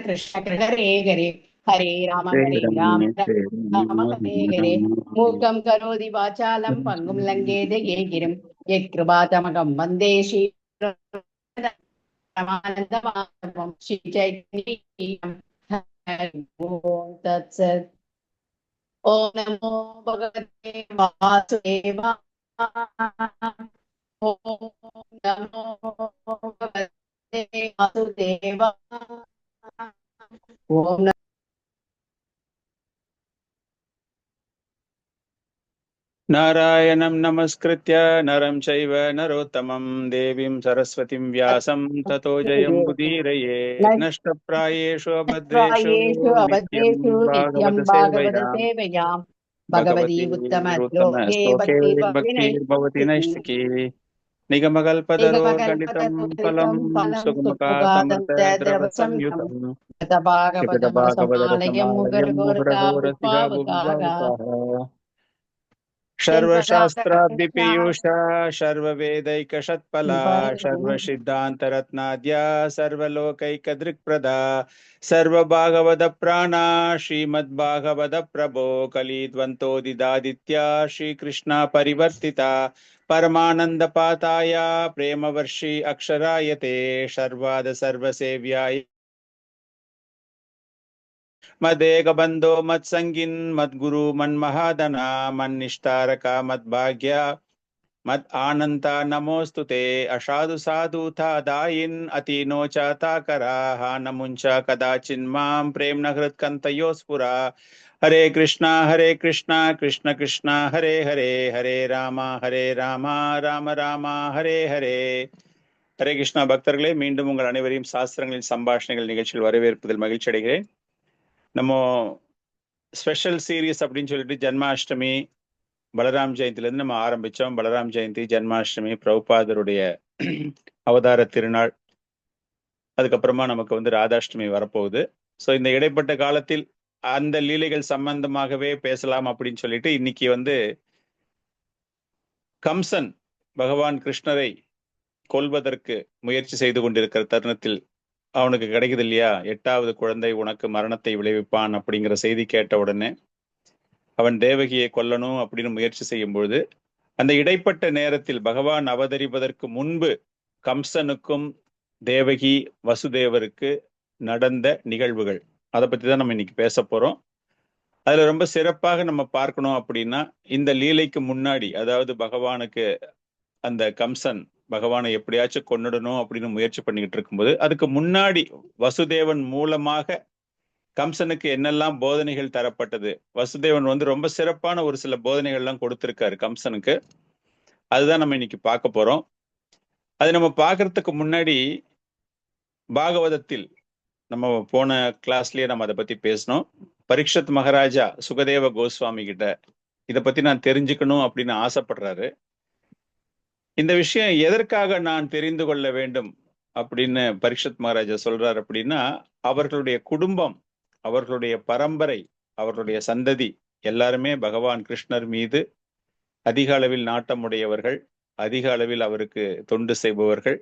कृष्ण कृष्ण हरे राम हरे राम राम हरे हरे मूकं करोति वाचालं पङ्गुं लङ्घयते गिरिं यत्कृपातमहं वन्दे श्रीमाधवं श्रीचैतन्यं ॐ तत्सत्। ॐ नमो भगवते वासुदेवाय। ॐ नमो भगवते वासुदेवाय। ॐ नारायणं नमस्कृत्य नरं चैव नरोत्तमं देवीं सरस्वतीं व्यासं ततो जयमुदीरये नष्टप्रायेषु अभद्रेषु नमो नित्यं अभद्रेषु नित्यं भागवत भागवतसेवया सेवयां भगवती भगवती उत्तमश्लोके उत्तमश्लोके भक्तिर्भक्तिनैष्टिकी नैष्टिकी निगमकल्पतरोर्गलितं फलं निगमकल्पतरुगलितं फलं सुखमुखादं च द्रवसंयुतं सुगमुखादमृतद्रवसंयुतम् भागवतमसमालयं पिबतभागवतसमालयं मुहुरहोरसिका मुहुरगोरगावुकावुकाः बुभुगावुकाः सर्वशास्त्राब्धिपीयूष सर्ववेदैकषत्फला सर्वसिद्धान्तरत्नाद्या सर्वलोकैकदृक्प्रदा सर्वभागवतप्राणा श्रीमद्भागवतप्रभो कलिद्वन्तोदिदादित्या श्रीकृष्णा परिवर्तिता परमानन्दपाताय प्रेमवर्षि अक्षरायते सर्वाद सर्वसेव्याय मदेकबन्धो मत्सङ्गिन् मद्गुरु मन्महादना मन्निष्ठारका मद्भाग्या मद आनन्ता नमोऽस्तु ते असाधु साधुता दायिन् अतीनो चाताकराः नमुञ्च कदाचिन्मां प्रेम्ण हृत्कन्तयो स्फुरा हरे कृष्णा कृष्ण कृष्ण हरे हरे हरे राम राम राम हरे हरे ஹரே கிருஷ்ணா. பக்தர்களே, மீண்டும் உங்கள் அனைவரையும் சாஸ்திரங்களின் சம்பாஷணைகள் நிகழ்ச்சியில் வரவேற்பதில் மகிழ்ச்சி அடைகிறேன். நம்ம ஸ்பெஷல் சீரியஸ் அப்படின்னு சொல்லிட்டு ஜன்மாஷ்டமி பலராம் ஜெயந்திலேருந்து நம்ம ஆரம்பித்தோம். பலராம் ஜெயந்தி, ஜன்மாஷ்டமி, பிரபுபாதருடைய அவதார திருநாள், அதுக்கப்புறமா நமக்கு வந்து ராதாஷ்டமி வரப்போகுது. ஸோ இந்த இடைப்பட்ட காலத்தில் அந்த லீலைகள் சம்பந்தமாகவே பேசலாம் அப்படின்னு சொல்லிட்டு இன்னைக்கு வந்து கம்சன் பகவான் கிருஷ்ணரை கொல்வதற்கு முயற்சி செய்து கொண்டிருக்கிற தருணத்தில் அவனுக்கு கிடைக்குது இல்லையா, 8வது குழந்தை உனக்கு மரணத்தை விளைவிப்பான் அப்படிங்கிற செய்தி கேட்ட உடனே அவன் தேவகியை கொல்லணும் அப்படின்னு முயற்சி செய்யும் பொழுது அந்த இடைப்பட்ட நேரத்தில் பகவான் அவதரிப்பதற்கு முன்பு கம்சனுக்கும் தேவகி வசுதேவருக்கு நடந்த நிகழ்வுகள், அதை பத்தி தான் நம்ம இன்னைக்கு பேச போறோம். அதுல ரொம்ப சிறப்பாக நம்ம பார்க்கணும் அப்படின்னா, இந்த லீலைக்கு முன்னாடி, அதாவது பகவானுக்கு அந்த கம்சன் பகவானை எப்படியாச்சும் கொன்னுடணும் அப்படின்னு முயற்சி பண்ணிக்கிட்டு இருக்கும்போது அதுக்கு முன்னாடி வசுதேவன் மூலமாக கம்சனுக்கு என்னெல்லாம் போதனைகள் தரப்பட்டது. வசுதேவன் வந்து ரொம்ப சிறப்பான ஒரு சில போதனைகள்லாம் கொடுத்திருக்காரு கம்சனுக்கு. அதுதான் நம்ம இன்னைக்கு பார்க்க போறோம். அது நம்ம பார்க்கறதுக்கு முன்னாடி பாகவதத்தில் நம்ம போன கிளாஸ்லயே நம்ம அதை பத்தி பேசணும். பரீட்சத் மகாராஜா சுகதேவ கோஸ்வாமி கிட்ட இதை பத்தி நான் தெரிஞ்சுக்கணும் அப்படின்னு ஆசைப்படுறாரு. இந்த விஷயம் எதற்காக நான் தெரிந்து கொள்ள வேண்டும் அப்படின்னு பரீட்சத் மகாராஜா சொல்றாரு அப்படின்னா, அவர்களுடைய குடும்பம், அவர்களுடைய பரம்பரை, அவர்களுடைய சந்ததி எல்லாருமே பகவான் கிருஷ்ணர் மீது அதிக அளவில் நாட்டமுடையவர்கள், அதிக அளவில் அவருக்கு தொண்டு செய்பவர்கள்.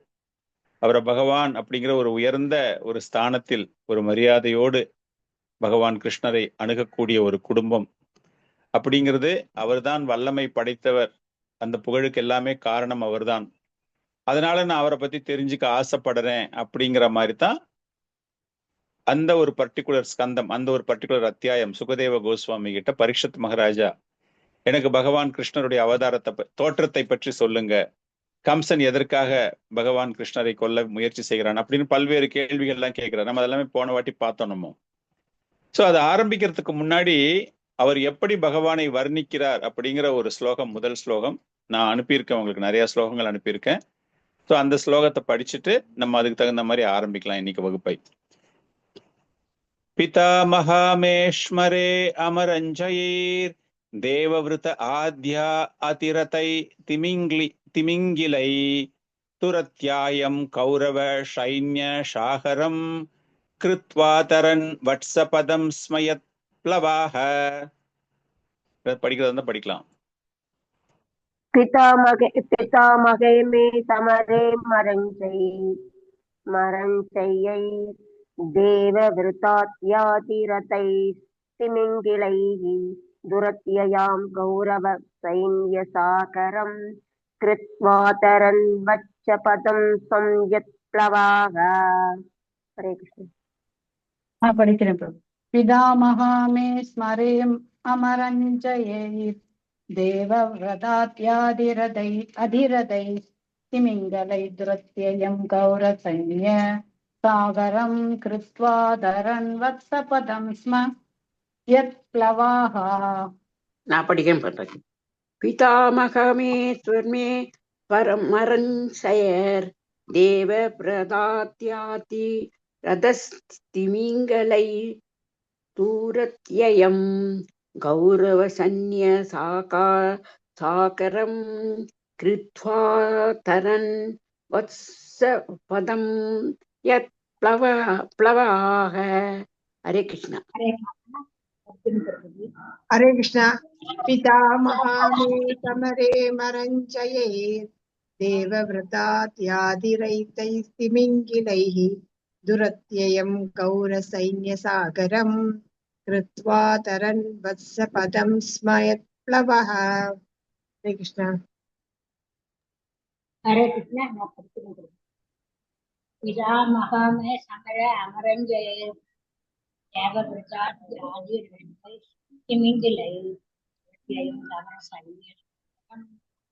அவரை பகவான் அப்படிங்கிற ஒரு உயர்ந்த ஒரு ஸ்தானத்தில் ஒரு மரியாதையோடு பகவான் கிருஷ்ணரை அணுகக்கூடிய ஒரு குடும்பம் அப்படிங்கிறது, அவர்தான் வல்லமை படைத்தவர், அந்த புகழுக்கு எல்லாமே காரணம் அவர்தான். அதனால நான் அவரை பத்தி தெரிஞ்சுக்க ஆசைப்படுறேன் அப்படிங்கிற மாதிரி தான் அந்த ஒரு பர்டிகுலர் ஸ்கந்தம், அந்த ஒரு பர்டிகுலர் அத்தியாயம் சுகதேவ கோஸ்வாமி கிட்ட பரீட்சத் மகாராஜா எனக்கு பகவான் கிருஷ்ணருடைய அவதாரத்தை தோற்றத்தை பற்றி சொல்லுங்க, கம்சன் எதற்காக பகவான் கிருஷ்ணரை கொல்ல முயற்சி செய்கிறான் அப்படின்னு பல்வேறு கேள்விகள்லாம் கேட்கிறார். நம்ம அதெல்லாமே போன வாட்டி பார்த்தோம் நம்ம. ஸோ அதை ஆரம்பிக்கிறதுக்கு முன்னாடி அவர் எப்படி பகவானை வர்ணிக்கிறார் அப்படிங்கிற ஒரு ஸ்லோகம், முதல் ஸ்லோகம் நான் அனுப்பியிருக்கேன், உங்களுக்கு நிறைய ஸ்லோகங்கள் அனுப்பியிருக்கேன். ஸோ அந்த ஸ்லோகத்தை படிச்சுட்டு நம்ம அதுக்கு தகுந்த மாதிரி ஆரம்பிக்கலாம் இன்னைக்கு வகுப்பை. பிதாமகாமேஷ்மரே அமரஞ்சயீர் தேவவிருத ஆத்யா அதிரதை திமிங்கிலை துரத்யாயம் கௌரவ சைன்ய சாகரம் கிருத்வாதரன் வட்சபதம் ஸ்மயத் பிளவாக. படிக்கிறதா படிக்கலாம். पितामहे मे समरे मरञ्चै देववृतात्यातिरतैस्तिमिङ्गिलैः दुरत्ययां गौरवसैन्यसाकरं कृत्वा तरन् वच्चपदं संयत्प्लवाः। हरे कृष्ण। படிக்கிறேன் பிரபு. பிதாமகா மே ஸ்மரேம் அமரஞ்சயேத் தேவவ்ரதாத்யாதிரதை அதிரதை திமிங்கலை துரத்யயம் கௌரசைன்ய சாகரம் கிருத்வா தரன் வத்சபதம் ஸ்ம யத் ப்ளவாஹ. நான் படிக்கிறேன் பண்றேன். பிதாமகமே ஸ்வர்மே பரமரஞ்சயர் தேவ பிரதாத்யாதி ரதஸ்திமிங்களை தூரத்யயம் கௌரவசன்ய சாகரம் கிருத்வா தரன் வத்சபதம் யத் ப்ளவாக. ஹரே கிருஷ்ணா. हरे कृष्णा। पितामहा मे समरे मरञ्जयेत् देवव्रतात्यादिरैतैस्तिमिङ्गिलैः दुरत्ययं गौरसैन्यसागरं कृत्वा तरन् वत्सपदं स्मयत्प्लवः। हरे कृष्णा। हरे कृष्ण। पितामहा मे समर अमरञ्जयेत् देवव्रतात्यादिरैतैस्तिमिङ्गिलैः दुरत्ययं गौरवसैन्यसागरं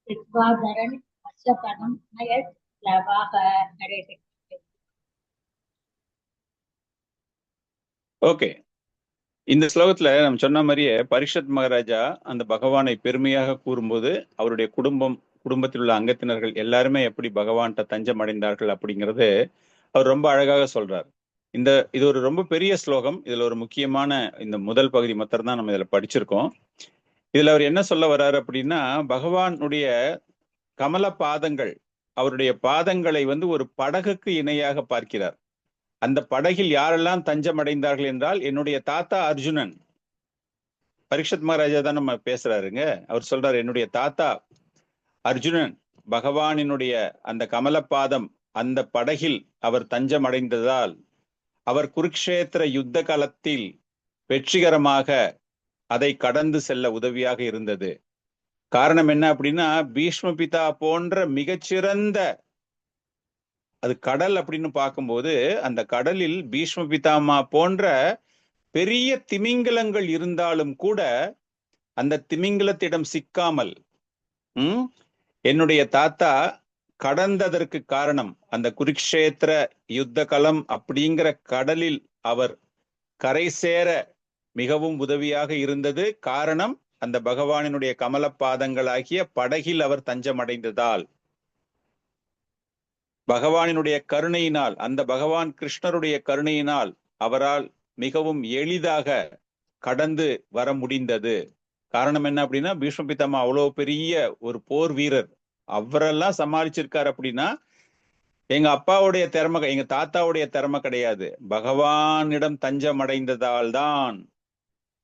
कृत्वा तरन् वत्सपदं स्मयत्प्लवाः. हरे कृष्ण। ஓகே, இந்த ஸ்லோகத்துல நம்ம சொன்ன மாதிரியே பரிஷத் மகாராஜா அந்த பகவானை பெருமையாக கூறும்போது அவருடைய குடும்பத்தில் உள்ள அங்கத்தினர்கள் எல்லாருமே எப்படி பகவான்கிட்ட தஞ்சம் அடைந்தார்கள் அப்படிங்கிறது அவர் ரொம்ப அழகாக சொல்றார். இது ஒரு ரொம்ப பெரிய ஸ்லோகம். இதுல ஒரு முக்கியமான இந்த முதல் பகுதி மாத்திரம் தான் நம்ம இதுல படிச்சிருக்கோம். இதுல அவர் என்ன சொல்ல வர்றாரு அப்படின்னா, பகவானுடைய கமல பாதங்கள், அவருடைய பாதங்களை ஒரு படகுக்கு இணையாக பார்க்கிறார். அந்த படகில் யாரெல்லாம் தஞ்சம் அடைந்தார்கள் என்றால், என்னுடைய தாத்தா அர்ஜுனன், பரீட்சத் மகாராஜா தான் நம்ம பேசுறாருங்க. அவர் சொல்றாரு, என்னுடைய தாத்தா அர்ஜுனன் பகவானினுடைய அந்த கமலப்பாதம் அந்த படகில் அவர் தஞ்சம் அடைந்ததால் அவர் குருக்ஷேத்திர யுத்த காலத்தில் வெற்றிகரமாக அதை கடந்து செல்ல உதவியாக இருந்தது. காரணம் என்ன அப்படின்னா, பீஷ்ம பிதா போன்ற மிகச்சிறந்த, அது கடல் அப்படின்னு பார்க்கும்போது அந்த கடலில் பீஷ்ம பிதாமா போன்ற பெரிய திமிங்கலங்கள் இருந்தாலும் கூட அந்த திமிங்கலத்திடம் சிக்காமல் என்னுடைய தாத்தா கடந்ததற்கு காரணம் அந்த குருக்ஷேத்திர யுத்த களம் அப்படிங்கிற கடலில் அவர் கரை சேர மிகவும் உதவியாக இருந்தது. காரணம் அந்த பகவானினுடைய கமலப்பாதங்களாகிய படகில் அவர் தஞ்சமடைந்ததால், பகவானினுடைய கருணையினால், அந்த பகவான் கிருஷ்ணருடைய கருணையினால் அவரால் மிகவும் எளிதாக கடந்து வர முடிந்தது. காரணம் என்ன அப்படின்னா, பீஷ்ம பிதாமா அவ்வளவு பெரிய ஒரு போர் வீரர், அவரெல்லாம் சமாளிச்சிருக்காரு. அப்படின்னா எங்க அப்பாவுடைய திறமை, எங்க தாத்தாவுடைய திறமை கிடையாது, பகவானிடம் தஞ்சம் அடைந்ததால் தான்.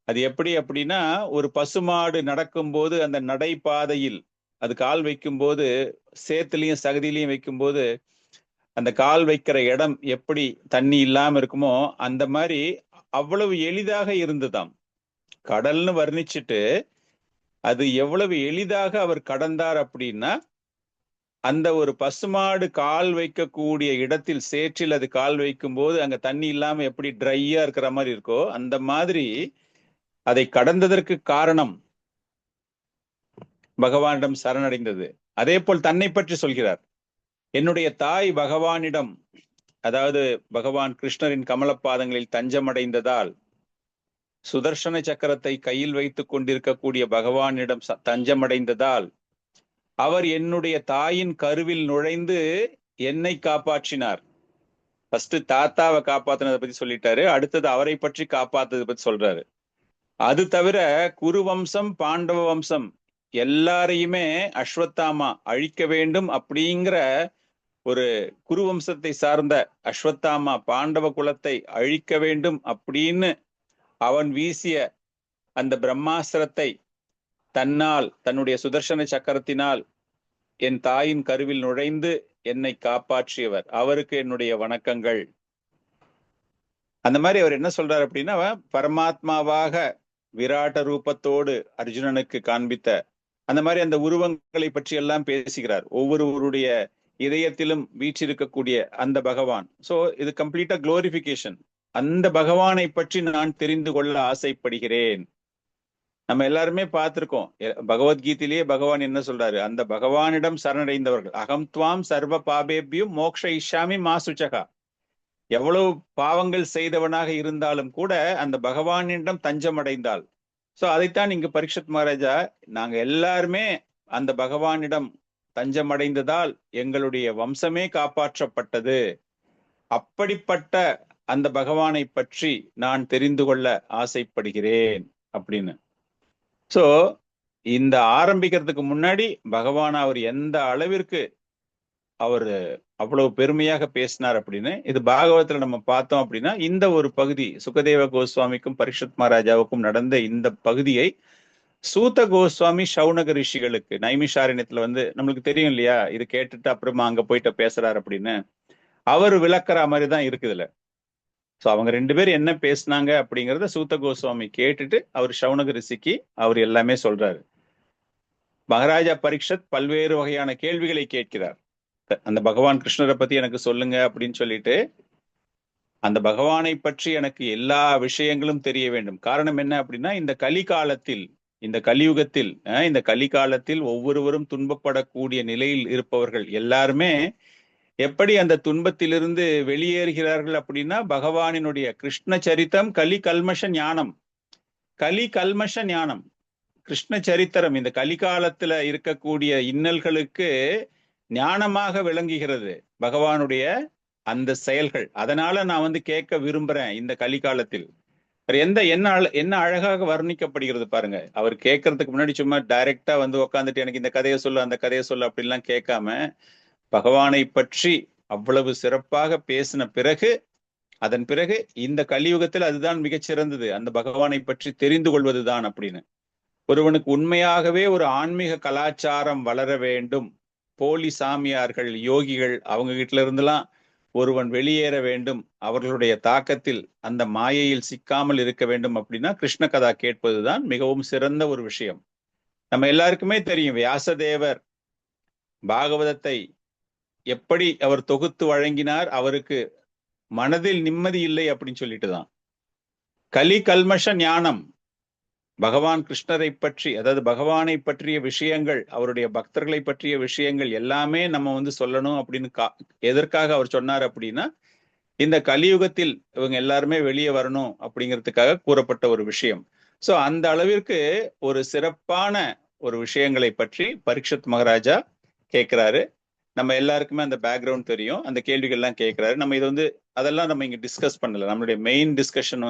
அது எப்படி அப்படின்னா, ஒரு பசுமாடு நடக்கும்போது அந்த நடைபாதையில் அது கால் வைக்கும்போது, சேத்துலையும் சகதியிலையும் வைக்கும்போது அந்த கால் வைக்கிற இடம் எப்படி தண்ணி இல்லாம இருக்குமோ அந்த மாதிரி அவ்வளவு எளிதாக இருந்துதாம். கடல்னு வர்ணிச்சுட்டு அது எவ்வளவு எளிதாக அவர் கடந்தார் அப்படின்னா, அந்த ஒரு பசுமாடு கால் வைக்கக்கூடிய இடத்தில், சேற்றில் அது கால் வைக்கும் போது அங்க தண்ணி இல்லாம எப்படி ட்ரையா இருக்கிற மாதிரி இருக்கோ அந்த மாதிரி அதை கடந்ததற்கு காரணம் பகவானிடம் சரணடைந்தது. அதே போல் தன்னை பற்றி சொல்கிறார், என்னுடைய தாய் பகவானிடம், அதாவது பகவான் கிருஷ்ணரின் கமலப்பாதங்களில் தஞ்சமடைந்ததால், சுதர்சன சக்கரத்தை கையில் வைத்துக் கொண்டிருக்கக்கூடிய பகவானிடம் தஞ்சமடைந்ததால் அவர் என்னுடைய தாயின் கருவில் நுழைந்து என்னை காப்பாற்றினார். ஃபர்ஸ்ட் தாத்தாவை காப்பாத்தினதை பத்தி சொல்லிட்டாரு, அடுத்தது அவரை பற்றி காப்பாத்ததை பத்தி சொல்றாரு. அது தவிர குருவம்சம் பாண்டவ வம்சம் எல்லாரையுமே அஸ்வத்தாமா அழிக்க வேண்டும் அப்படிங்கிற ஒரு குருவம்சத்தை சார்ந்த அஸ்வத்தாமா பாண்டவ குலத்தை அழிக்க வேண்டும் அப்படின்னு அவன் வீசிய அந்த பிரம்மாஸ்திரத்தை தன்னால், தன்னுடைய சுதர்சன சக்கரத்தினால் என் தாயின் கருவில் நுழைந்து என்னை காப்பாற்றியவர், அவருக்கு என்னுடைய வணக்கங்கள். அந்த மாதிரி அவர் என்ன சொல்றாரு அப்படின்னா, பரமாத்மாவாக விராட்ட ரூபத்தோடு அர்ஜுனனுக்கு காண்பித்த அந்த மாதிரி அந்த உருவங்களை பற்றி எல்லாம் பேசுகிறார். ஒவ்வொருவருடைய இதயத்திலும் வீற்றிருக்கக்கூடிய அந்த பகவான். சோ இது கம்ப்ளீட்டா குளோரிபிகேஷன். அந்த பகவானை பற்றி நான் தெரிந்து கொள்ள ஆசைப்படுகிறேன். நம்ம எல்லாருமே பார்த்திருக்கோம். பகவத்கீதையிலேயே பகவான் என்ன சொல்றாரு? அந்த பகவானிடம் சரணடைந்தவர்கள் அகம் துவாம் சர்வ பாபேபியும் மோக்ஷ இஷாமி மாசுச்சகா. எவ்வளவு பாவங்கள் செய்தவனாக இருந்தாலும் கூட அந்த பகவானிடம் தஞ்சம் அடைந்தால். சோ அதைத்தான் இங்கு பரீட்சித் மகாராஜா, நாங்க எல்லாருமே அந்த பகவானிடம் தஞ்சம் அடைந்ததால் எங்களுடைய வம்சமே காப்பாற்றப்பட்டது. அப்படிப்பட்ட அந்த பகவானை பற்றி நான் தெரிந்து கொள்ள ஆசைப்படுகிறேன் அப்படின்னு. சோ இந்த ஆரம்பிக்கிறதுக்கு முன்னாடி பகவான் அவர் எந்த அளவிற்கு அவர் அவ்வளவு பெருமையாக பேசினார் அப்படின்னு இது பாகவத்துல நம்ம பார்த்தோம் அப்படின்னா, இந்த ஒரு பகுதி சுகதேவ கோஸ்வாமிக்கும் பரீட்சித் மகாராஜாவுக்கும் நடந்த இந்த பகுதியை சூத கோஸ்வாமி சௌனக ரிஷிகளுக்கு நைமிஷாரண்யத்துல நம்மளுக்கு தெரியும் இல்லையா, இது கேட்டுட்டு அப்புறமா அங்க போயிட்டு பேசுறாரு அப்படின்னு அவர் விளக்குற மாதிரி தான் இருக்குதுல. சோ அவங்க 2 பேரும் என்ன பேசினாங்க அப்படிங்கறத சூத கோஸ்வாமி கேட்டுட்டு அவர் சௌனக ரிஷிக்கு அவர் எல்லாமே சொல்றாரு. மகாராஜா பரீட்சித் பல்வேறு வகையான கேள்விகளை கேட்கிறார். அந்த பகவான் கிருஷ்ணரை பத்தி எனக்கு சொல்லுங்க அப்படின்னு சொல்லிட்டு, அந்த பகவானை பற்றி எனக்கு எல்லா விஷயங்களும் தெரிய வேண்டும். காரணம் என்ன அப்படின்னா, இந்த கலிகாலத்தில் இந்த கலியுகத்தில் இந்த கலிகாலத்தில் ஒவ்வொருவரும் துன்பப்படக்கூடிய நிலையில் இருப்பவர்கள் எல்லாருமே எப்படி அந்த துன்பத்திலிருந்து வெளியேறுகிறார்கள் அப்படின்னா, பகவானினுடைய கிருஷ்ண சரித்தம் கலி கல்மஷ ஞானம். கலி கல்மஷ ஞானம் கிருஷ்ண சரித்திரம் இந்த கலிகாலத்துல இருக்கக்கூடிய இன்னல்களுக்கு ஞானமாக விளங்குகிறது பகவானுடைய அந்த செயல்கள். அதனால நான் கேட்க விரும்புறேன். இந்த கலிகாலத்தில் என்ன அழகாக வர்ணிக்கப்படுகிறது பாருங்க. அவர் கேட்கறதுக்கு முன்னாடி சும்மா டைரக்டா உட்காந்துட்டு எனக்கு இந்த கதையை சொல்லு அந்த கதையை சொல்லு அப்படின்லாம் கேட்காம, பகவானை பற்றி அவ்வளவு சிறப்பாக பேசின பிறகு, அதன் பிறகு இந்த கலியுகத்தில் அதுதான் மிகச்சிறந்தது, அந்த பகவானை பற்றி தெரிந்து கொள்வதுதான் அப்படின்னு. ஒருவனுக்கு உண்மையாகவே ஒரு ஆன்மீக கலாச்சாரம் வளர வேண்டும். போலி சாமியார்கள், யோகிகள், அவங்க கிட்ட இருந்தெல்லாம் ஒருவன் வெளியேற வேண்டும். அவர்களுடைய தாக்கத்தில் அந்த மாயையில் சிக்காமல் இருக்க வேண்டும் அப்படின்னா கிருஷ்ண கதா கேட்பதுதான் மிகவும் சிறந்த ஒரு விஷயம். நம்ம எல்லாருக்குமே தெரியும், வியாசதேவர் பாகவதத்தை எப்படி அவர் தொகுத்து வழங்கினார். அவருக்கு மனதில் நிம்மதி இல்லை அப்படின்னு சொல்லிட்டுதான். கலி கல்மஷ ஞானம், பகவான் கிருஷ்ணரை பற்றி, அதாவது பகவானை பற்றிய விஷயங்கள், அவருடைய பக்தர்களை பற்றிய விஷயங்கள் எல்லாமே நம்ம சொல்லணும் அப்படின்னு எதற்காக அவர் சொன்னார் அப்படின்னா, இந்த கலியுகத்தில் இவங்க எல்லாருமே வெளியே வரணும் அப்படிங்கிறதுக்காக கூறப்பட்ட ஒரு விஷயம். சோ அந்த அளவிற்கு ஒரு சிறப்பான ஒரு விஷயங்களை பற்றி பரீட்சித் மகாராஜா கேட்கிறாரு. நம்ம எல்லாருக்குமே அந்த பேக்ரவுண்ட் தெரியும், அந்த கேள்விகள்லாம் கேட்கிறாரு. நம்ம இது அதெல்லாம் நம்ம இங்க டிஸ்கஸ் பண்ணல. நம்மளுடைய மெயின் டிஸ்கஷன்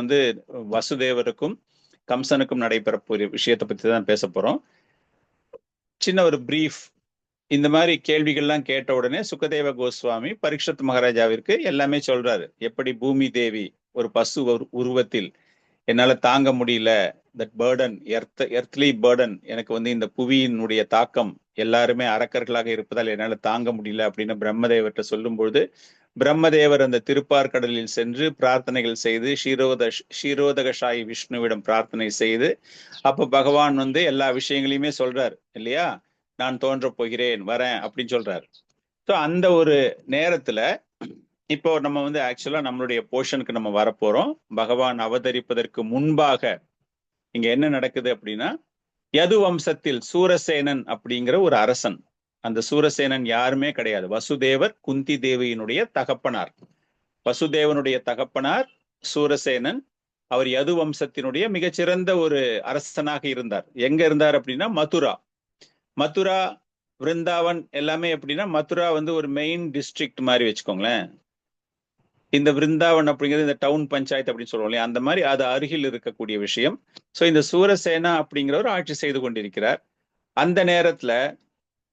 வசுதேவருக்கும் கம்சனுக்கும் நடைபெற போகிற விஷயத்தை பத்தி தான் பேச போறோம். சின்ன ஒரு பிரீஃப். இந்த மாதிரி கேள்விகள்லாம் கேட்ட உடனே சுகதேவ கோஸ்வாமி பரீட்சித் மகாராஜாவிற்கு எல்லாமே சொல்றாரு. எப்படி பூமி தேவி ஒரு பசு உருவத்தில் என்னால தாங்க முடியல, தட் பேர்டன், எர்த்லி பேர்டன், எனக்கு இந்த புவியினுடைய தாக்கம், எல்லாருமே அரக்கர்களாக இருப்பதால் என்னால தாங்க முடியல அப்படின்னு பிரம்மதேவர்கிட்ட சொல்லும்பொழுது, பிரம்மதேவர் அந்த திருப்பார்கடலில் சென்று பிரார்த்தனைகள் செய்து ஷீரோதகஷாயி விஷ்ணுவிடம் பிரார்த்தனை செய்து, அப்ப பகவான் எல்லா விஷயங்களையுமே சொல்றார் இல்லையா, நான் தோன்ற போகிறேன், வரேன் அப்படின்னு சொல்றாரு. ஸோ அந்த ஒரு நேரத்துல இப்போ நம்ம ஆக்சுவலா நம்மளுடைய போர்ஷனுக்கு நம்ம வரப்போறோம். பகவான் அவதரிப்பதற்கு முன்பாக இங்க என்ன நடக்குது அப்படின்னா, யது வம்சத்தில் சூரசேனன் அப்படிங்கிற ஒரு அரசன். அந்த சூரசேனன் யாருமே கிடையாது, வசுதேவர் குந்தி தேவியினுடைய தகப்பனார். வசுதேவனுடைய தகப்பனார் சூரசேனன். அவர் யது வம்சத்தினுடைய மிகச்சிறந்த ஒரு அரசனாக இருந்தார். எங்க இருந்தார் அப்படின்னா மதுரா விருந்தாவன் எல்லாமே எப்படின்னா, மதுரா ஒரு மெயின் டிஸ்ட்ரிக்ட் மாதிரி வச்சுக்கோங்களேன். இந்த விருந்தாவன் அப்படிங்கிறது இந்த டவுன் பஞ்சாயத்து அப்படின்னு சொல்லுவோம் இல்லையா, அந்த மாதிரி அது அருகில் இருக்கக்கூடிய விஷயம். ஸோ இந்த சூரசேனா அப்படிங்கிறவர் ஆட்சி செய்து கொண்டிருக்கிறார். அந்த நேரத்துல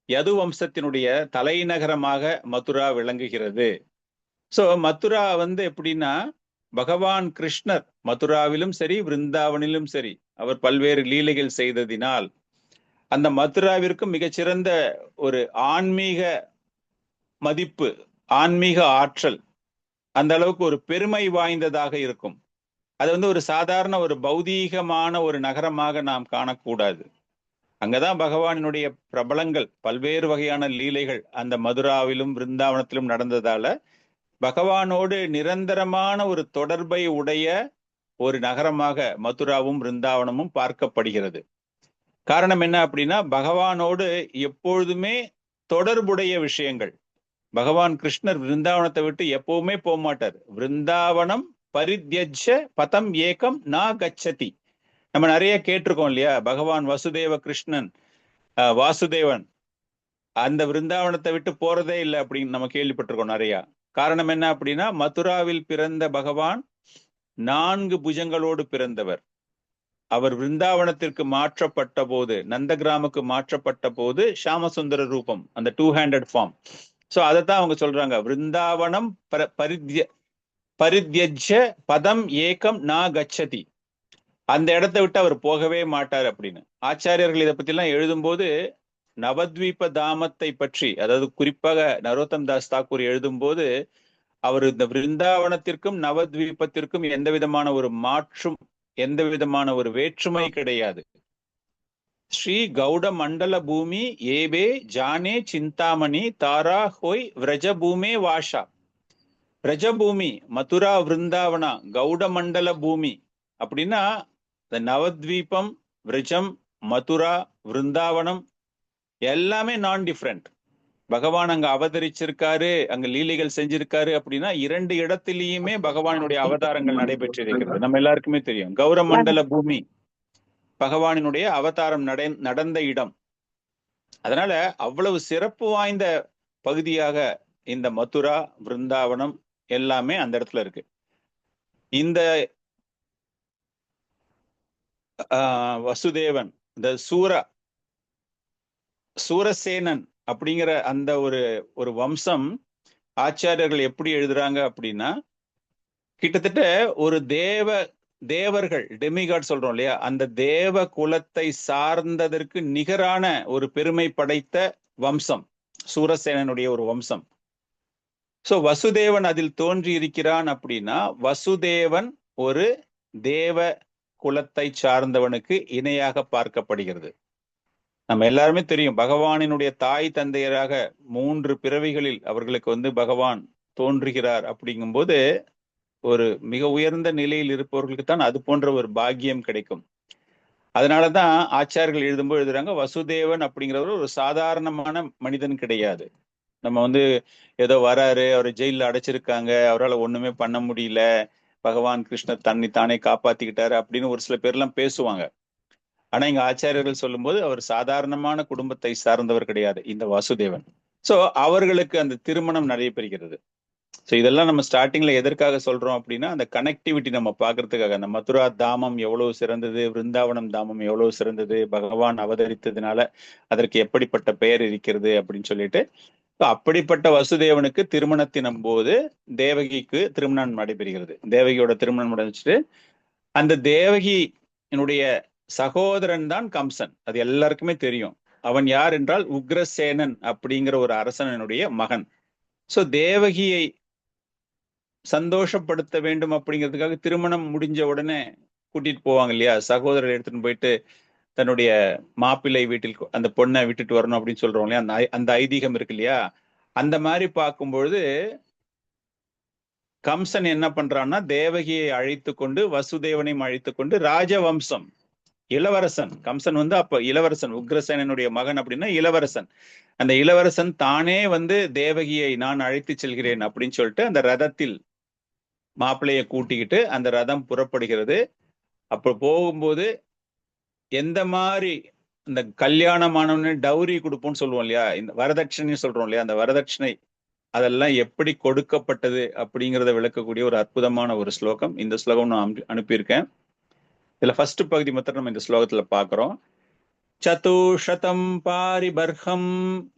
யது வம்சத்தினுடைய தலைநகரமாக மதுரா விளங்குகிறது. ஸோ மதுரா எப்படின்னா, பகவான் கிருஷ்ணர் மதுராவிலும் சரி விருந்தாவனிலும் சரி அவர் பல்வேறு லீலைகள் செய்ததினால் அந்த மதுராவிற்கு மிகச்சிறந்த ஒரு ஆன்மீக மதிப்பு, ஆன்மீக ஆற்றல் அந்த அளவுக்கு ஒரு பெருமை வாய்ந்ததாக இருக்கும். அது வந்து ஒரு சாதாரண ஒரு பௌதீகமான ஒரு நகரமாக நாம் காணக்கூடாது. அங்கதான் பகவானினுடைய பிரபலங்கள், பல்வேறு வகையான லீலைகள் அந்த மதுராவிலும் பிருந்தாவனத்திலும் நடந்ததால பகவானோடு நிரந்தரமான ஒரு தொடர்பை உடைய ஒரு நகரமாக மதுராவும் பிருந்தாவனமும் பார்க்கப்படுகிறது. காரணம் என்ன அப்படின்னா, பகவானோடு எப்பொழுதுமே தொடர்புடைய விஷயங்கள். பகவான் கிருஷ்ணர் பிருந்தாவனத்தை விட்டு எப்பவுமே போக மாட்டார். பிருந்தாவனம் பரித்யஜ்ய பதம் ஏகம் நா கச்சதி. நம்ம நிறைய கேட்டிருக்கோம் இல்லையா, பகவான் வசுதேவ கிருஷ்ணன் வாசுதேவன் அந்த பிருந்தாவனத்தை விட்டு போறதே இல்லை அப்படின்னு நம்ம கேள்விப்பட்டிருக்கோம் நிறைய. காரணம் என்ன அப்படின்னா, மதுராவில் பிறந்த பகவான் 4 புஜங்களோடு பிறந்தவர். அவர் பிருந்தாவனத்திற்கு மாற்றப்பட்ட போது, நந்தகிராமுக்கு மாற்றப்பட்ட போது ஷாமசுந்தர ரூபம், அந்த 2-handed ஃபார்ம். சோ அதைத்தான் அவங்க சொல்றாங்க, பிருந்தாவனம் பரித்யஜ்ய பதம் ஏகம் நா கச்சதி. அந்த இடத்தை விட்டு அவர் போகவே மாட்டார் அப்படின்னு ஆச்சாரியர்கள் இதை பத்தி எல்லாம் எழுதும்போது நவத்வீப தாமத்தை பற்றி, அதாவது குறிப்பாக நரோத்தம் தாஸ் தாக்கூர் எழுதும்போது, அவர் இந்த பிருந்தாவனத்திற்கும் நவத்வீபத்திற்கும் எந்த விதமான ஒரு மாற்றும், எந்த விதமான ஒரு வேற்றுமை கிடையாது. ஸ்ரீ கௌட மண்டல பூமி ஏபே ஜானே சிந்தாமணி தாரா ஹோய் விரஜபூமே வாஷா. விரஜபூமி, மதுரா, விருந்தாவனா, கௌட மண்டல பூமி அப்படின்னா இந்த நவத்வீபம், விரஜம், மதுரா, விருந்தாவனம் எல்லாமே நான் டிஃப்ரெண்ட். பகவான் அங்க அவதரிச்சிருக்காரு, அங்க லீலைகள் செஞ்சிருக்காரு அப்படின்னா 2 இடத்திலேயுமே பகவானுடைய அவதாரங்கள் நடைபெற்றிருக்கிறது. நம்ம எல்லாருக்குமே தெரியும். கௌரமண்டல பூமி பகவானினுடைய அவதாரம் நடந்த இடம். அதனால அவ்வளவு சிறப்பு வாய்ந்த பகுதியாக இந்த மதுரா, பிருந்தாவனம் எல்லாமே அந்த இடத்துல இருக்கு. இந்த வசுதேவன், இந்த சூரசேனன் அப்படிங்கிற அந்த ஒரு வம்சம் ஆச்சாரியர்கள் எப்படி எழுதுறாங்க அப்படின்னா, கிட்டத்தட்ட ஒரு தேவர்கள், டெமிகாட் சொல்றோம் இல்லையா, அந்த தேவ குலத்தை சார்ந்ததற்கு நிகரான ஒரு பெருமை படைத்த வம்சம் சூரசேனனுடைய ஒரு வம்சம். சோ வசுதேவன் அதில் தோன்றி இருக்கிறான் அப்படின்னா, வசுதேவன் ஒரு தேவ குலத்தை சார்ந்தவனுக்கு இணையாக பார்க்கப்படுகிறது. நம்ம எல்லாருமே தெரியும், பகவானினுடைய தாய் தந்தையராக 3 பிறவிகளில் அவர்களுக்கு பகவான் தோன்றுகிறார். அப்படிங்கும்போது ஒரு மிக உயர்ந்த நிலையில் இருப்பவர்களுக்கு தான் அது போன்ற ஒரு பாக்கியம் கிடைக்கும். அதனாலதான் ஆச்சாரியர்கள் எழுதும்போது எழுதுறாங்க, வசுதேவன் அப்படிங்கிறவர் ஒரு சாதாரணமான மனிதன் கிடையாது. நம்ம ஏதோ வராரு, அவரை ஜெயில அடைச்சிருக்காங்க, அவரால் ஒண்ணுமே பண்ண முடியல, பகவான் கிருஷ்ணர் தன்னை தானே காப்பாத்திக்கிட்டாரு அப்படின்னு ஒரு சில பேர்லாம் பேசுவாங்க. ஆனா இங்க ஆச்சாரியர்கள் சொல்லும்போது அவர் சாதாரணமான குடும்பத்தை சார்ந்தவர் கிடையாது இந்த வாசுதேவன். சோ அவர்களுக்கு அந்த திருமணம் நடைபெறுகிறது. ஸோ இதெல்லாம் நம்ம ஸ்டார்டிங்ல எதற்காக சொல்றோம் அப்படின்னா, அந்த கனெக்டிவிட்டி நம்ம பாக்குறதுக்காக. அந்த மதுரா தாமம் எவ்வளவு சிறந்தது, பிருந்தாவனம் தாமம் எவ்வளவு சிறந்தது, பகவான் அவதரித்ததுனால அதற்கு எப்படிப்பட்ட பெயர் இருக்கிறது அப்படின்னு சொல்லிட்டு, அப்படிப்பட்ட வசுதேவனுக்கு திருமணத்தின் போது தேவகிக்கு திருமணம் நடைபெறுகிறது. தேவகியோட திருமணம் நடந்துச்சுட்டு, அந்த தேவகியினுடைய சகோதரன் தான் கம்சன். அது எல்லாருக்குமே தெரியும். அவன் யார் என்றால் உக்ரசேனன் அப்படிங்கிற ஒரு அரசனுடைய மகன். சோ தேவகியை சந்தோஷப்படுத்த வேண்டும் அப்படிங்கிறதுக்காக திருமணம் முடிஞ்ச உடனே கூட்டிட்டு போவாங்க இல்லையா, சகோதரர் எடுத்துட்டு போயிட்டு தன்னுடைய மாப்பிள்ளை வீட்டில் அந்த பொண்ணை விட்டுட்டு வரணும் அப்படின்னு சொல்றோம் இல்லையா, அந்த ஐதீகம் இருக்கு இல்லையா. அந்த மாதிரி பார்க்கும்பொழுது கம்சன் என்ன பண்றான்னா, தேவகியை அழைத்து கொண்டு வசுதேவனையும் அழைத்து கொண்டு ராஜவம்சம், இளவரசன் கம்சன் அப்ப இளவரசன், உக்ரசேனனுடைய மகன் அப்படின்னா இளவரசன். அந்த இளவரசன் தானே தேவகியை நான் அழைத்து செல்கிறேன் அப்படின்னு சொல்லிட்டு அந்த ரதத்தில் மாப்பிள்ளைய கூட்டிக்கிட்டு அந்த ரதம் புறப்படுகிறது. அப்ப போகும்போது எந்த மாதிரி இந்த கல்யாணமானவனு டௌரி கொடுப்போம்னு சொல்லுவோம் இல்லையா, இந்த வரதட்சணைன்னு சொல்றோம் இல்லையா, அந்த வரதட்சணை அதெல்லாம் எப்படி கொடுக்கப்பட்டது அப்படிங்கிறத விளக்கக்கூடிய ஒரு அற்புதமான ஒரு ஸ்லோகம். இந்த ஸ்லோகம் நான் அனுப்பியிருக்கேன். இதுல ஃபர்ஸ்ட் பகுதி மாத்திரம் நம்ம இந்த ஸ்லோகத்துல பாக்குறோம். சதுஷதம் பாரிபர்ஹம்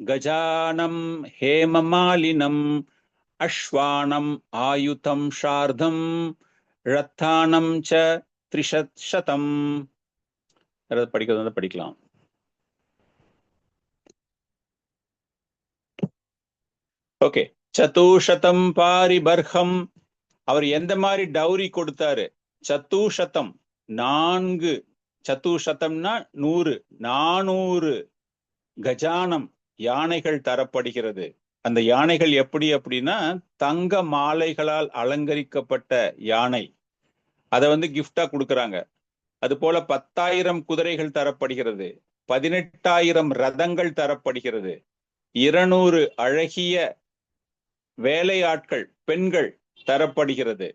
கஜானம் ஹேமமாலினம் அஸ்வானம் ஆயுதம் ஷார்தம் ரத்தானம் ச த்ரிஷதம். படிக்கிறது படிக்கலாம். ஓகே. சதுஷதம் பாரிபர்ஹம் அவர் எந்த மாதிரி டௌரி கொடுத்தாரு? சத்துஷதம், 4 சத்துஷதம்னா 100, 400 கஜானம் யானைகள் தரப்படுகிறது. அந்த யானைகள் எப்படி அப்படின்னா தங்க மாலைகளால் அலங்கரிக்கப்பட்ட யானை. அதை கிஃப்டா கொடுக்கறாங்க. அது போல 10,000 குதிரைகள் தரப்படுகிறது, 18,000 ரதங்கள் தரப்படுகிறது, 200 அழகிய வேலையாட்கள் பெண்கள் தரப்படுகிறது.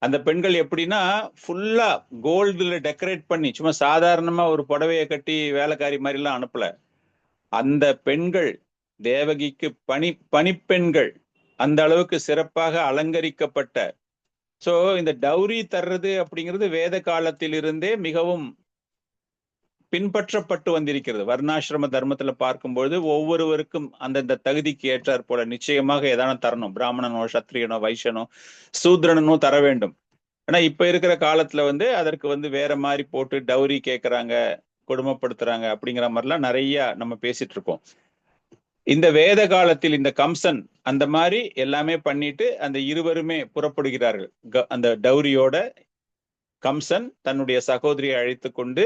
அந்த பெண்கள் எப்படின்னா ஃபுல்லா கோல்டுல டெக்கரேட் பண்ணி, சும்மா சாதாரணமா ஒரு புடவையை கட்டி வேலைக்காரி மாதிரி எல்லாம் அனுப்பல. அந்த பெண்கள் தேவகிக்கு பணிப்பெண்கள், அந்த அளவுக்கு சிறப்பாக அலங்கரிக்கப்பட்ட. சோ இந்த டௌரி தர்றது அப்படிங்கிறது வேத காலத்திலிருந்தே மிகவும் பின்பற்றப்பட்டு வந்திருக்கிறது. வர்ணாசிரம தர்மத்துல பார்க்கும்போது ஒவ்வொருவருக்கும் அந்தந்த தகுதிக்கு ஏற்றாற் போல நிச்சயமாக ஏதான தரணும். பிராமணனோ, சத்திரியனோ, வைசியனோ, சூத்ரனோ தர வேண்டும். ஆனா இப்ப இருக்கிற காலத்துல அதற்கு வேற மாதிரி போட்டு டௌரி கேட்கறாங்க, கொடுமைப்படுத்துறாங்க அப்படிங்கிற மாதிரிலாம் நிறைய நம்ம பேசிட்டு இருக்கோம். இந்த வேத காலத்தில் இந்த கம்சன் அந்த மாதிரி எல்லாமே பண்ணிட்டு அந்த இருவருமே புறப்படுகிறார்கள். அந்த டௌரியோட கம்சன் தன்னுடைய சகோதரியை அழைத்து கொண்டு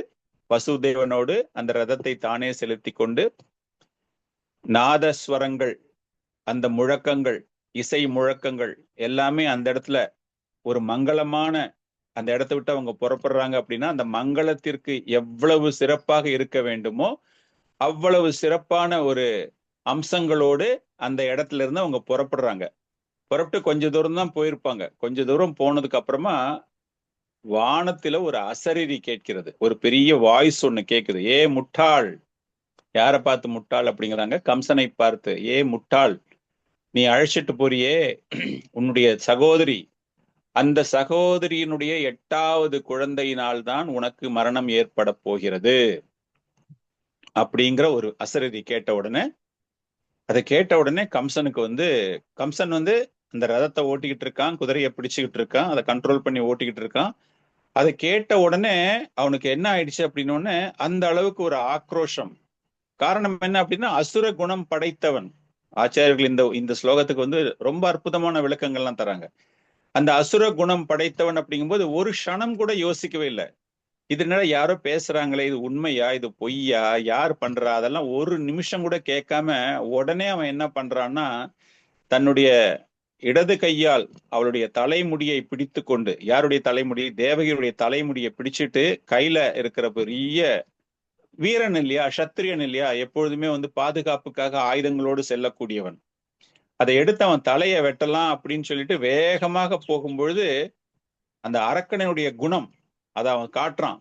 வசுதேவனோடு அந்த ரதத்தை தானே செலுத்தி கொண்டு நாதஸ்வரங்கள், அந்த முழக்கங்கள், இசை முழக்கங்கள் எல்லாமே அந்த இடத்துல ஒரு மங்களமான அந்த இடத்தை விட்டு அவங்க புறப்படுறாங்க. அப்படின்னா அந்த மங்களத்திற்கு எவ்வளவு சிறப்பாக இருக்க வேண்டுமோ அவ்வளவு சிறப்பான ஒரு அம்சங்களோடு அந்த இடத்துல இருந்து அவங்க புறப்படுறாங்க. புறப்பட்டு கொஞ்ச தூரம் தான் போயிருப்பாங்க. கொஞ்ச தூரம் போனதுக்கு அப்புறமா வானத்துல ஒரு அசரீரி கேட்கிறது. ஒரு பெரிய வாய்ஸ் ஒண்ணு கேக்குது. ஏ முட்டாள்! யாரை பார்த்து முட்டாள் அப்படிங்கிறாங்க? கம்சனை பார்த்து. ஏ முட்டாள், நீ அழைச்சிட்டு போறியே உன்னுடைய சகோதரி, அந்த சகோதரியினுடைய 8வது குழந்தையினால்தான் உனக்கு மரணம் ஏற்பட போகிறது அப்படிங்கிற ஒரு அசரீரி கேட்ட உடனே, அதை கேட்ட உடனே கம்சனுக்கு கம்சன் அந்த ரதத்தை ஓட்டிக்கிட்டு இருக்கான், குதிரையை பிடிச்சுக்கிட்டு இருக்கான், அதை கண்ட்ரோல் பண்ணி ஓட்டிக்கிட்டு இருக்கான். அதை கேட்ட உடனே அவனுக்கு என்ன ஆயிடுச்சு அப்படின்னோடனே அந்த அளவுக்கு ஒரு ஆக்ரோஷம். காரணம் என்ன அப்படின்னா அசுர குணம் படைத்தவன். ஆச்சாரியர்கள் இந்த ஸ்லோகத்துக்கு ரொம்ப அற்புதமான விளக்கங்கள்லாம் தராங்க. அந்த அசுர குணம் படைத்தவன் அப்படிங்கும்போது ஒரு க்ஷணம் கூட யோசிக்கவே இல்லை. இதனால யாரோ பேசுறாங்களே, இது உண்மையா, இது பொய்யா, யார் பண்றா, அதெல்லாம் ஒரு நிமிஷம் கூட கேட்காம உடனே அவன் என்ன பண்றான்னா தன்னுடைய இடது கையால் அவளுடைய தலைமுடியை பிடித்து கொண்டு, யாருடைய தலைமுடி? தேவகியுடைய தலைமுடியை பிடிச்சிட்டு, கையில இருக்கிற பெரிய வீரன் இல்லையா, சத்திரியன் இல்லையா, எப்பொழுதுமே பாதுகாப்புக்காக ஆயுதங்களோடு செல்லக்கூடியவன், அதை எடுத்து அவன் தலையை வெட்டலாம் அப்படின்னு சொல்லிட்டு வேகமாக போகும்பொழுது அந்த அரக்கனுடைய குணம் அதை அவன் காட்டுறான்.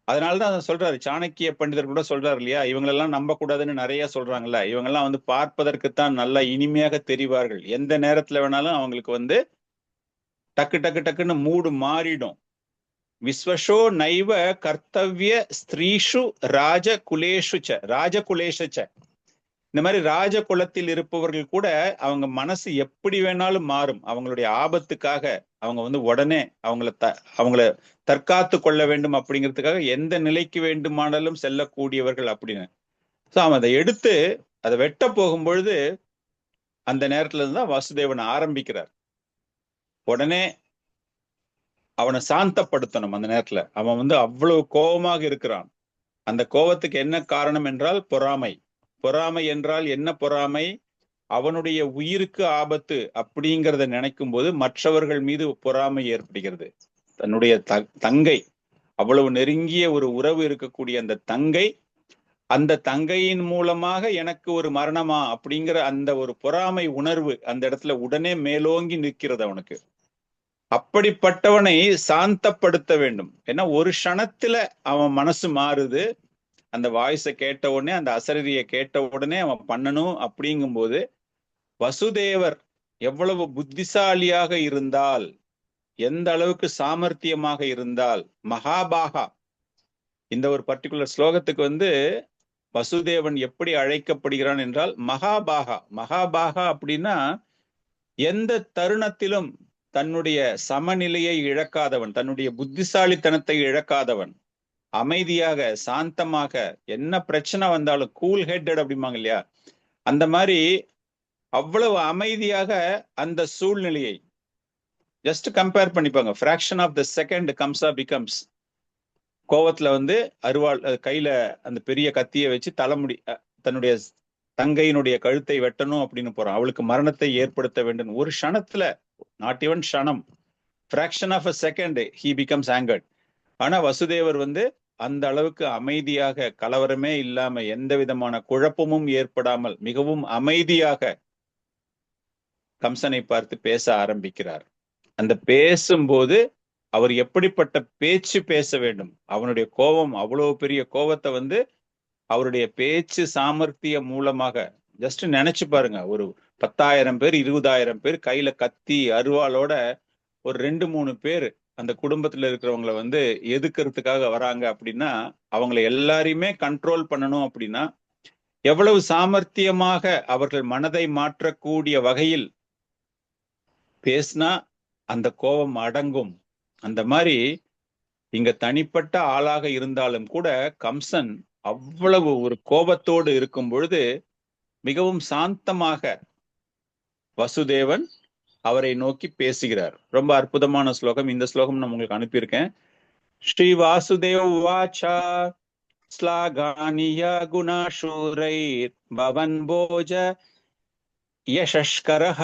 அதனாலதான் அதை சொல்றாரு. சாணக்கிய பண்டிதர் கூட சொல்றாரு இல்லையா, இவங்களெல்லாம் நம்ப கூடாதுன்னு நிறைய சொல்றாங்கல்ல. இவங்கெல்லாம் பார்ப்பதற்குத்தான் நல்லா இனிமையாக தெரிவார்கள். எந்த நேரத்துல வேணாலும் அவங்களுக்கு டக்கு டக்கு டக்குன்னு மூடு மாறிடும். விஸ்வஷோ நைவ கர்த்தவ்ய ஸ்திரீஷு ராஜகுலேஷ. இந்த மாதிரி ராஜ குலத்தில் இருப்பவர்கள் கூட அவங்க மனசு எப்படி வேணாலும் மாறும். அவங்களுடைய ஆபத்துக்காக அவங்க உடனே அவங்கள தற்காத்து கொள்ள வேண்டும் அப்படிங்கிறதுக்காக எந்த நிலைக்கு வேண்டுமானாலும் செல்லக்கூடியவர்கள் அப்படின்னு. ஸோ அவன் அதை எடுத்து அதை வெட்ட போகும்பொழுது அந்த நேரத்துல இருந்தான் வாசுதேவன் ஆரம்பிக்கிறார். உடனே அவனை சாந்தப்படுத்தணும். அந்த நேரத்துல அவன் அவ்வளவு கோபமாக இருக்கிறான். அந்த கோபத்துக்கு என்ன காரணம் என்றால் பொறாமை. பொறாமை என்றால் என்ன பொறாமை? அவனுடைய உயிருக்கு ஆபத்து அப்படிங்கிறத நினைக்கும் போது மற்றவர்கள் மீது பொறாமை ஏற்படுகிறது. தன்னுடைய தங்கை, அவ்வளவு நெருங்கிய ஒரு உறவு இருக்கக்கூடிய அந்த தங்கையின் மூலமாக எனக்கு ஒரு மரணமா அப்படிங்கிற அந்த ஒரு பொறாமை உணர்வு அந்த இடத்துல உடனே மேலோங்கி நிற்கிறது அவனுக்கு. அப்படிப்பட்டவனை சாந்தப்படுத்த வேண்டும். ஏன்னா ஒரு க்ஷணத்துல அவன் மனசு மாறுது. அந்த வாய்ஸை கேட்ட உடனே, அந்த அசரீரியை கேட்ட உடனே அவன் பண்ணணும். அப்படிங்கும்போது வசுதேவர் எவ்வளவு புத்திசாலியாக இருந்தால், எந்த அளவுக்கு சாமர்த்தியமாக இருந்தால், மகாபாகா, இந்த ஒரு பர்டிகுலர் ஸ்லோகத்துக்கு வசுதேவன் எப்படி அழைக்கப்படுகிறான் என்றால் மகாபாகா. மகாபாகா அப்படின்னா எந்த தருணத்திலும் தன்னுடைய சமநிலையை இழக்காதவன், தன்னுடைய புத்திசாலித்தனத்தை இழக்காதவன், அமைதியாக சாந்தமாக என்ன பிரச்சனை வந்தாலும் கூல் ஹெட்டட் அப்படிம்பாங்க இல்லையா, அந்த மாதிரி அவ்வளவு அமைதியாக அந்த சூழ்நிலையை, ஜஸ்ட் கம்பேர் பண்ணிப்பாங்க. ஃபிராக்ஷன் ஆஃப் த செகண்ட் கம்ஸா பிகம்ஸ். கோவத்துல வந்து அருவாள் கையில அந்த பெரிய கத்தியை வச்சு தலைமுடி தன்னுடைய தங்கையினுடைய கழுத்தை வெட்டணும் அப்படின்னு போறான். அவளுக்கு மரணத்தை ஏற்படுத்த வேண்டும். ஒரு க்ஷணத்துல, நாட் ஈவன் க்ஷணம், fraction of a second he becomes angered. ஆனா வசுதேவர் வந்து அந்த அளவுக்கு அமைதியாக, கலவரமே இல்லாம, எந்த விதமான குழப்பமும் ஏற்படாமல் மிகவும் அமைதியாக கம்சனை பார்த்து பேச ஆரம்பிக்கிறார். அந்த பேசும்போது அவர் எப்படிப்பட்ட பேச்சு பேச வேண்டும், அவனுடைய கோபம், அவ்வளவு பெரிய கோபத்தை வந்து அவருடைய பேச்சு சாமர்த்தியம் மூலமாக, ஜஸ்ட் நினைச்சு பாருங்க, ஒரு 10,000 பேர் 20,000 பேர் கையில கத்தி அருவாளோட ஒரு 2-3 பேர் அந்த குடும்பத்துல இருக்கிறவங்களை வந்து எதுக்கிறதுக்காக வராங்க அப்படின்னா, அவங்களை எல்லாரையுமே கண்ட்ரோல் பண்ணணும் அப்படின்னா எவ்வளவு சாமர்த்தியமாக அவர்கள் மனதை மாற்றக்கூடிய வகையில் பேசினா அந்த கோபம் அடங்கும். அந்த மாதிரி இங்க தனிப்பட்ட ஆளாக இருந்தாலும் கூட கம்சன் அவ்வளவு ஒரு கோபத்தோடு இருக்கும் பொழுது மிகவும் சாந்தமாக வசுதேவன் அவரை நோக்கி பேசுகிறார். ரொம்ப அற்புதமான ஸ்லோகம். இந்த ஸ்லோகம் நான் உங்களுக்கு அனுப்பியிருக்கேன். ஸ்ரீ வாசுதேவ வாச்சா ஸ்லாகானிய குணாசூரைர் பவன் போஜ யசஷ்கரஹ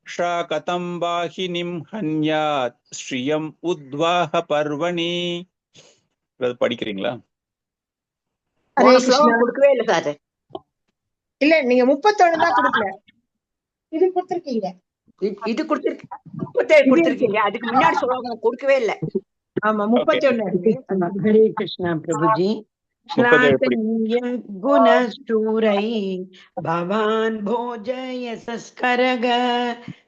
ஷாகதம் வாஹினிம் ஹன்யாத் ஸ்ரீயம் உத்வாஹ பர்வணி. படிக்கிறீங்களா? ஹரே போன கிருஷ்ணா. ஸ்லோகம் கொடுக்கவே இல்லை சார். இல்ல, நீங்க 31 தான் கொடுக்கல, இது கொடுத்திருக்கீங்க. இது கொடுத்துருக்கு, 37 கொடுத்துருக்கீங்க. அதுக்கு முன்னாடி ஸ்லோகம் கொடுக்கவே இல்லை. ஆமா, 31 இருக்கு. ஹரே கிருஷ்ணா பிரபுஜி. 30 श्लाघनीय गुणशूरै भवान् भोजयसस्करग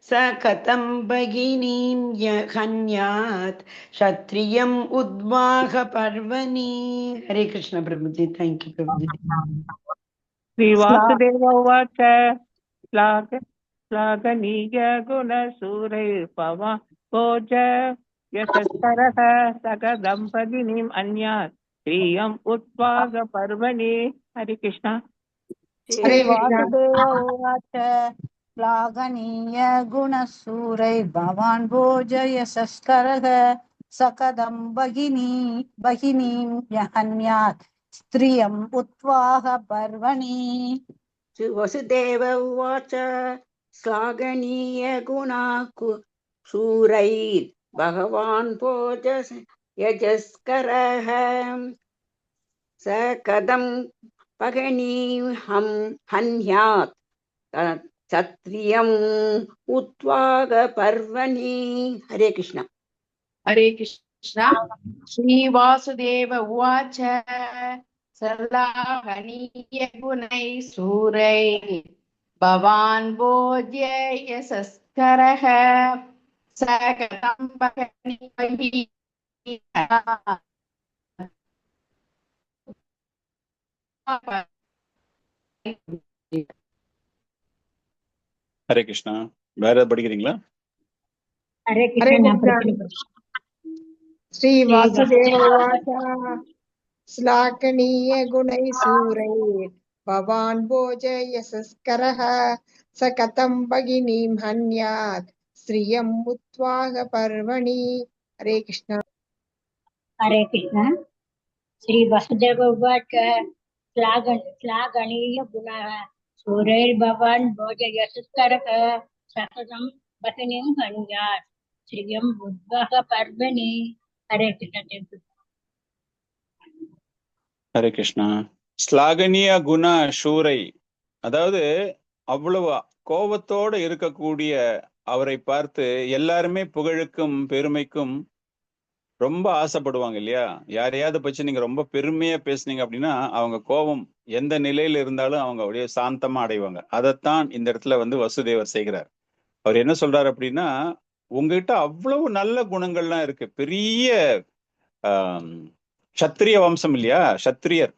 स कथं भगिनीं हन्यात् क्षत्रियम् उद्वाह पर्वणि. हरे कृष्ण प्रभुजी. थैंक यू प्रभुजी. श्रीवासुदेव उवाच श्लाघनीय गुणशूरैर्भवा भोज यशस्करः सकदं भगिनीम् अन्यात् श्रियम् उद्वाह पर्वणि. हरे कृष्ण. हरे कृष्णा. वासुदेव उवाच श्लाघनीय गुणशूरै भवान् भोजयसस्करः सकदं भगिनीं हन्यात् स्त्रियम् उद्वाह पर्वणि. वसुदेव उवाच श्लाघनीय गुणाशूरैर् भगवान् भोज यजस्करः स कदं भगिनीं हन्यात् क्षत्रियम् उद्वाह पर्वणि. हरे कृष्ण. हरे कृष्णा. श्रीवासुदेव उवाच सलाहनीय गुणैः सूरैः भवान् भोज्य यशस्करः स कथं भगिनीं ஹரே கிருஷ்ணா. வேற ஏதாவது படிக்கிறீங்களா? हरे हरे कृष्ण कृष्णा. श्री वासुदेव उवाच श्लाघनीय गुणैः सूरैः भवान् भोजयसस्करः स कथं भगिनीं हन्यात् स्त्रियम् उद्वाह पर्वणि. हरे कृष्णा. हरे कृष्ण. श्री वसुदेव उवाच श्लाघनीय गुणः सूरैर्भवान् भोजयसस्करः सकदं भगिनीं हन्यात् श्रियम् उद्वाह पर्वणि. हरे कृष्ण. ஹரே கிருஷ்ணா. ஸ்லாகனிய குண சூரை, அதாவது அவ்வளவு கோபத்தோடு இருக்கக்கூடிய அவரை பார்த்து எல்லாருமே புகழுக்கும் பெருமைக்கும் ரொம்ப ஆசைப்படுவாங்க இல்லையா? யாரையாவது பற்றி நீங்க ரொம்ப பெருமையா பேசுனீங்க அப்படின்னா அவங்க கோபம் எந்த நிலையில இருந்தாலும் அவங்க அப்படியே சாந்தமா அடைவாங்க. அதைத்தான் இந்த இடத்துல வந்து வசுதேவர் செய்கிறார். அவர் என்ன சொல்றாரு அப்படின்னா, உங்ககிட்ட அவ்வளவு நல்ல குணங்கள்லாம் இருக்கு. பெரிய சத்திரிய வம்சம் இல்லையா? சத்திரியர்,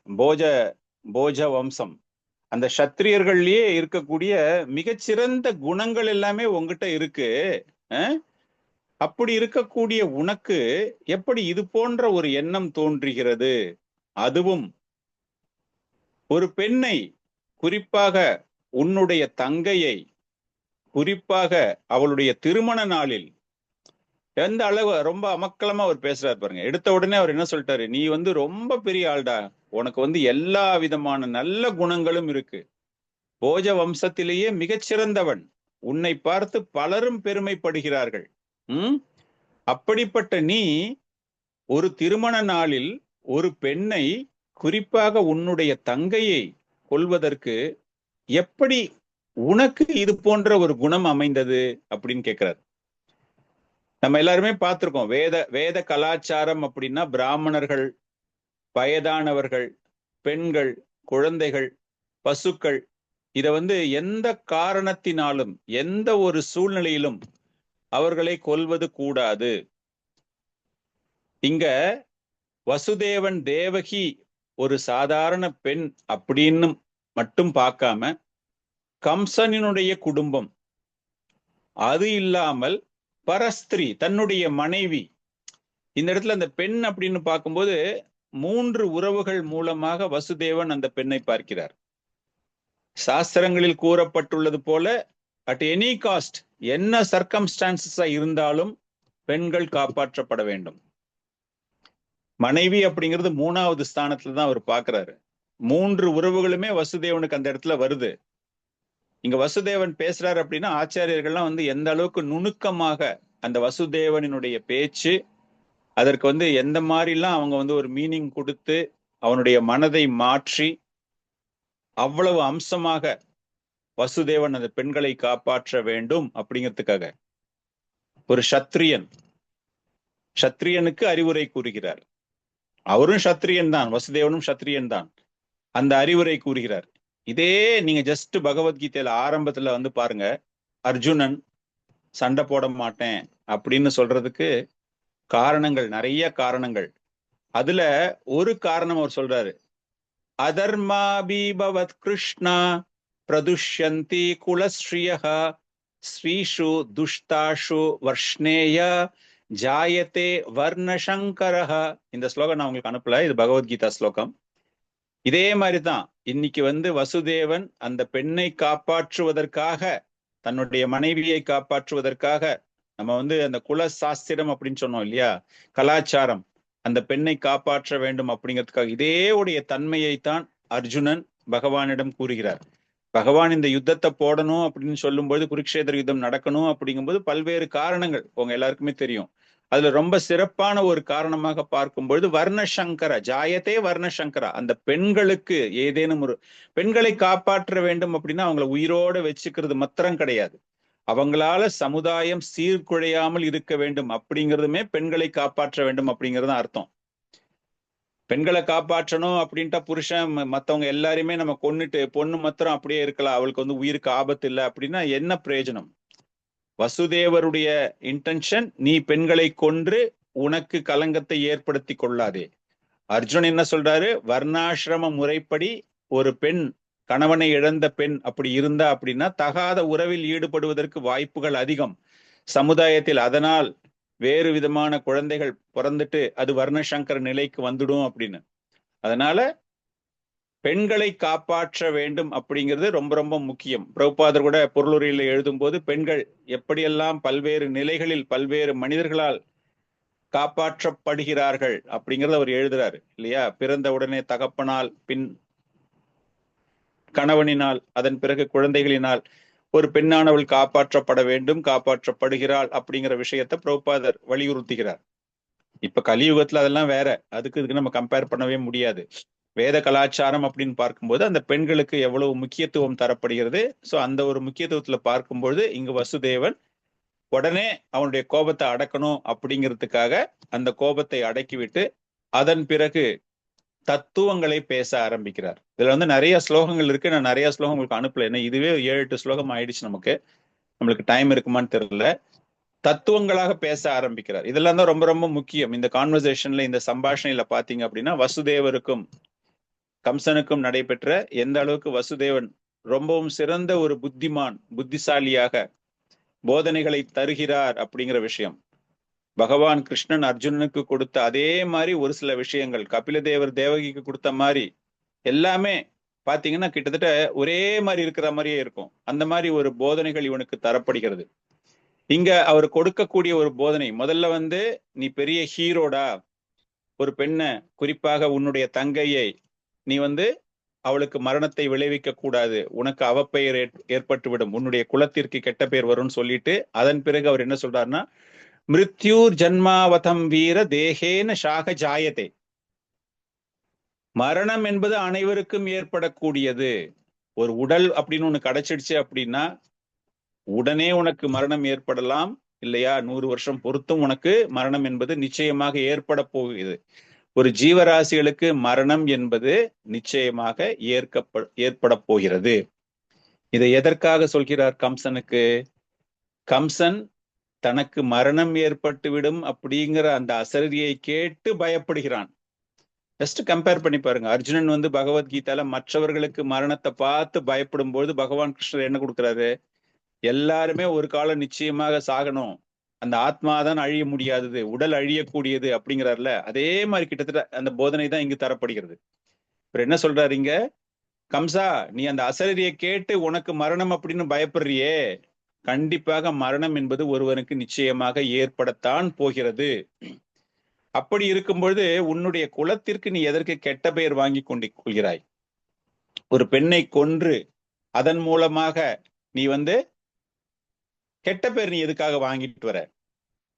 போஜ வம்சம். அந்த சத்திரியர்கள்லயே இருக்கக்கூடிய மிகச்சிறந்த குணங்கள் எல்லாமே உங்ககிட்ட இருக்கு. அப்படி இருக்கக்கூடிய உனக்கு எப்படி இது போன்ற ஒரு எண்ணம் தோன்றுகிறது? அதுவும் ஒரு பெண்ணை, குறிப்பாக உன்னுடைய தங்கையை, குறிப்பாக அவளுடைய திருமண நாளில் எந்த அளவு ரொம்ப அமக்கலமா அவர் பேசுறாரு பாருங்க. எடுத்த உடனே அவர் என்ன சொல்லிட்டாரு, நீ ரொம்ப பெரிய ஆள்டா, உனக்கு எல்லா விதமான நல்ல குணங்களும் இருக்கு, போஜ வம்சத்திலேயே மிகச்சிறந்தவன், உன்னை பார்த்து பலரும் பெருமைப்படுகிறார்கள். அப்படிப்பட்ட நீ ஒரு திருமண நாளில் ஒரு பெண்ணை, குறிப்பாக உன்னுடைய தங்கையை கொல்வதற்கு எப்படி உனக்கு இது போன்ற ஒரு குணம் அமைந்தது அப்படின்னு கேட்கிறார். நம்ம எல்லாருமே பார்த்திருக்கோம், வேத கலாச்சாரம் அப்படின்னா பிராமணர்கள், வயதானவர்கள், பெண்கள், குழந்தைகள், பசுக்கள், இத எந்த காரணத்தினாலும் எந்த ஒரு சூழ்நிலையிலும் அவர்களை கொல்வது கூடாது. இங்க வசுதேவன் தேவகி ஒரு சாதாரண பெண் அப்படின்னு மட்டும் பார்க்காம கம்சனினுடைய குடும்பம், அது இல்லாமல் பரஸ்திரி தன்னுடைய மனைவி, இந்த இடத்துல அந்த பெண் அப்படின்னு பார்க்கும்போது 3 உறவுகள் மூலமாக வசுதேவன் அந்த பெண்ணை பார்க்கிறார். சாஸ்திரங்களில் கூறப்பட்டுள்ளது போல அட் எனி காஸ்ட், என்ன சர்க்கம்ஸ்டான்சஸா இருந்தாலும் பெண்கள் காப்பாற்றப்பட வேண்டும். மனைவி அப்படிங்கிறது 3வது ஸ்தானத்துல தான் அவர் பார்க்கிறாரு. 3 உறவுகளுமே வசுதேவனுக்கு அந்த இடத்துல வருது. இங்க வசுதேவன் பேசுறாரு அப்படின்னா ஆச்சாரியர்கள்லாம் எந்த அளவுக்கு நுணுக்கமாக அந்த வசுதேவனினுடைய பேச்சு, அதற்கு எந்த மாதிரிலாம் அவங்க ஒரு மீனிங் கொடுத்து அவனுடைய மனதை மாற்றி அவ்வளவு அம்சமாக வசுதேவன் அந்த பெண்களை காப்பாற்ற வேண்டும் அப்படிங்கிறதுக்காக ஒரு சத்திரியனுக்கு அறிவுரை கூறுகிறார். அவரும் சத்திரியன் தான், வசுதேவனும் சத்திரியன் தான். அந்த அறிவுரை கூறுகிறார். இதே நீங்க ஜஸ்ட் பகவத்கீதையில ஆரம்பத்துல பாருங்க, அர்ஜுனன் சண்டை போட மாட்டேன் அப்படின்னு சொல்றதுக்கு காரணங்கள், நிறைய காரணங்கள். அதுல ஒரு காரணம் அவர் சொல்றாரு, அதர்மாபீபவத் கிருஷ்ணா பிரதுஷ்யந்தி குலஸ்ரீயா ஸ்ரீஷு துஷ்டாஷு வர்ஷ்ணேய ஜாயத்தே வர்ணசங்கரஹ. இந்த ஸ்லோகம் நான் உங்களுக்கு அனுப்பல, இது பகவத்கீதா ஸ்லோகம். இதே மாதிரிதான் இன்னைக்கு வசுதேவன் அந்த பெண்ணை காப்பாற்றுவதற்காக, தன்னுடைய மனைவியை காப்பாற்றுவதற்காக, நம்ம அந்த குல சாஸ்திரம் அப்படின்னு சொன்னோம் இல்லையா, கலாச்சாரம், அந்த பெண்ணை காப்பாற்ற வேண்டும் அப்படிங்கிறதுக்காக இதே உடைய தன்மையைத்தான் அர்ஜுனன் பகவானிடம் கூறுகிறார். பகவான் இந்த யுத்தத்தை போடணும் அப்படின்னு சொல்லும்போது, குருக்ஷேத்திர யுத்தம் நடக்கணும் அப்படிங்கும்போது பல்வேறு காரணங்கள் உங்க எல்லாருக்குமே தெரியும். அதுல ரொம்ப சிறப்பான ஒரு காரணமாக பார்க்கும்பொழுது வர்ணசங்கர, ஜாயத்தே வர்ணசங்கரா, அந்த பெண்களுக்கு ஏதேனும் ஒரு பெண்களை காப்பாற்ற வேண்டும் அப்படின்னா அவங்கள உயிரோட வச்சுக்கிறது மாத்திரம் கிடையாது, அவங்களால சமுதாயம் சீர்குலையாமல் இருக்க வேண்டும் அப்படிங்கிறதுமே பெண்களை காப்பாற்ற வேண்டும் அப்படிங்கிறது அர்த்தம். பெண்களை காப்பாற்றணும் அப்படின்ட்டா புருஷன் மத்தவங்க எல்லாருமே நம்ம கொன்னுட்டு பொண்ணு மாத்திரம் அப்படியே இருக்கலாம், அவளுக்கு உயிருக்கு ஆபத்து இல்லை அப்படின்னா என்ன பிரயோஜனம்? வசுதேவருடைய இன்டென்ஷன், நீ பெண்களை கொன்று உனக்கு கலங்கத்தை ஏற்படுத்தி கொள்ளாதே. அர்ஜுன் என்ன சொல்றாரு, வர்ணாசிரம முறைப்படி ஒரு பெண், கணவனை இழந்த பெண் அப்படி இருந்தா அப்படின்னா தகாத உறவில் ஈடுபடுவதற்கு வாய்ப்புகள் அதிகம் சமுதாயத்தில். அதனால் வேறு விதமான குழந்தைகள் பிறந்துட்டு அது வர்ணசங்கர நிலைக்கு வந்துடும் அப்படின்னு. அதனால பெண்களை காப்பாற்ற வேண்டும் அப்படிங்கிறது ரொம்ப ரொம்ப முக்கியம். பிரபுபாதர் கூட பொருளுரையில எழுதும் போது பெண்கள் எப்படியெல்லாம் பல்வேறு நிலைகளில் பல்வேறு மனிதர்களால் காப்பாற்றப்படுகிறார்கள் அப்படிங்கறத அவர் எழுதுறாரு இல்லையா. பிறந்த உடனே தகப்பனால், பின் கணவனினால், அதன் பிறகு குழந்தைகளினால் ஒரு பெண்ணானவள் காப்பாற்றப்பட வேண்டும், காப்பாற்றப்படுகிறாள் அப்படிங்கிற விஷயத்த பிரபுபாதர் வலியுறுத்துகிறார். இப்ப கலியுகத்துல அதெல்லாம் வேற, இதுக்கு நம்ம கம்பேர் பண்ணவே முடியாது. வேத கலாச்சாரம் அப்படின்னு பார்க்கும்போது அந்த பெண்களுக்கு எவ்வளவு முக்கியத்துவம் தரப்படுகிறது. சோ அந்த ஒரு முக்கியத்துவத்துல பார்க்கும்பொழுது இங்கு வசுதேவன் உடனே அவனுடைய கோபத்தை அடக்கணும் அப்படிங்கிறதுக்காக அந்த கோபத்தை அடக்கிவிட்டு அதன் பிறகு தத்துவங்களை பேச ஆரம்பிக்கிறார். இதுல நிறைய ஸ்லோகங்கள் இருக்கு, நான் நிறைய ஸ்லோகம் உங்களுக்கு அனுப்பல, ஏன்னா இதுவே 7-8 ஸ்லோகம் ஆயிடுச்சு, நம்மளுக்கு டைம் இருக்குமான்னு தெரியல. தத்துவங்களாக பேச ஆரம்பிக்கிறார். இதெல்லாம் தான் ரொம்ப ரொம்ப முக்கியம். இந்த கான்வர்சேஷன்ல, இந்த சம்பாஷணையில பாத்தீங்க அப்படின்னா வசுதேவருக்கும் கம்சனுக்கும் நடைபெற்ற எந்த அளவுக்கு வசுதேவன் ரொம்பவும் சிறந்த ஒரு புத்திசாலியாக போதனைகளை தருகிறார் அப்படிங்கிற விஷயம். பகவான் கிருஷ்ணன் அர்ஜுனனுக்கு கொடுத்த அதே மாதிரி ஒரு சில விஷயங்கள் கபிலதேவர் தேவகிக்கு கொடுத்த மாதிரி எல்லாமே பாத்தீங்கன்னா கிட்டத்தட்ட ஒரே மாதிரி இருக்கிற மாதிரியே இருக்கும். அந்த மாதிரி ஒரு போதனைகள் இவனுக்கு தரப்படுகிறது. இங்க அவர் கொடுக்கக்கூடிய ஒரு போதனை, முதல்ல நீ பெரிய ஹீரோடா, ஒரு பெண்ணை, குறிப்பாக உன்னுடைய தங்கையை நீ அவளுக்கு மரணத்தை விளைவிக்க கூடாது, உனக்கு அவப்பெயர் ஏற்பட்டுவிடும், உன்னுடைய குலத்திற்கு கெட்ட பெயர் வரும்னு சொல்லிட்டு அதன் பிறகு அவர் என்ன சொல்றாருன்னா, மிருத்யூர் ஜன்மாவதம் வீர தேகேன ஷாக ஜாயதே. மரணம் என்பது அனைவருக்கும் ஏற்படக்கூடியது. ஒரு உடல் அப்படின்னு ஒண்ணு கிடைச்சிடுச்சு அப்படின்னா உடனே உனக்கு மரணம் ஏற்படலாம், இல்லையா 100 வருஷம் பொறுத்தும் உனக்கு மரணம் என்பது நிச்சயமாக ஏற்பட போகுது. ஒரு ஜீவராசிகளுக்கு மரணம் என்பது நிச்சயமாக ஏற்பட போகிறது. இதை எதற்காக சொல்கிறார் கம்சனுக்கு? கம்சன் தனக்கு மரணம் ஏற்பட்டுவிடும் அப்படிங்கிற அந்த அசரதியை கேட்டு பயப்படுகிறான். ஜஸ்ட் கம்பேர் பண்ணி பாருங்க. அர்ஜுனன் பகவத்கீதையில மற்றவர்களுக்கு மரணத்தை பார்த்து பயப்படும் பொழுது பகவான் கிருஷ்ணர் என்ன கொடுக்குறாரு? எல்லாருமே ஒரு காலம் நிச்சயமாக சாகணும், அந்த ஆத்மாதான் அழிய முடியாதது, உடல் அழியக்கூடியது அப்படிங்கிறாருல. அதே மாதிரி கிட்டத்தட்ட அந்த போதனை தான் இங்கு தரப்படுகிறது. இவர் என்ன சொல்றாரு இங்க? கம்சா, நீ அந்த அசரீரியை கேட்டு உனக்கு மரணம் அப்படின்னு பயப்படுறியே, கண்டிப்பாக மரணம் என்பது ஒருவனுக்கு நிச்சயமாக ஏற்படத்தான் போகிறது. அப்படி இருக்கும்பொழுது உன்னுடைய குலத்திற்கு நீ எதற்கு கெட்ட பெயர் வாங்கி கொள்கிறாய்? ஒரு பெண்ணை கொன்று அதன் மூலமாக நீ கெட்ட பேர் நீ எதுக்காக வாங்கிட்டு வர?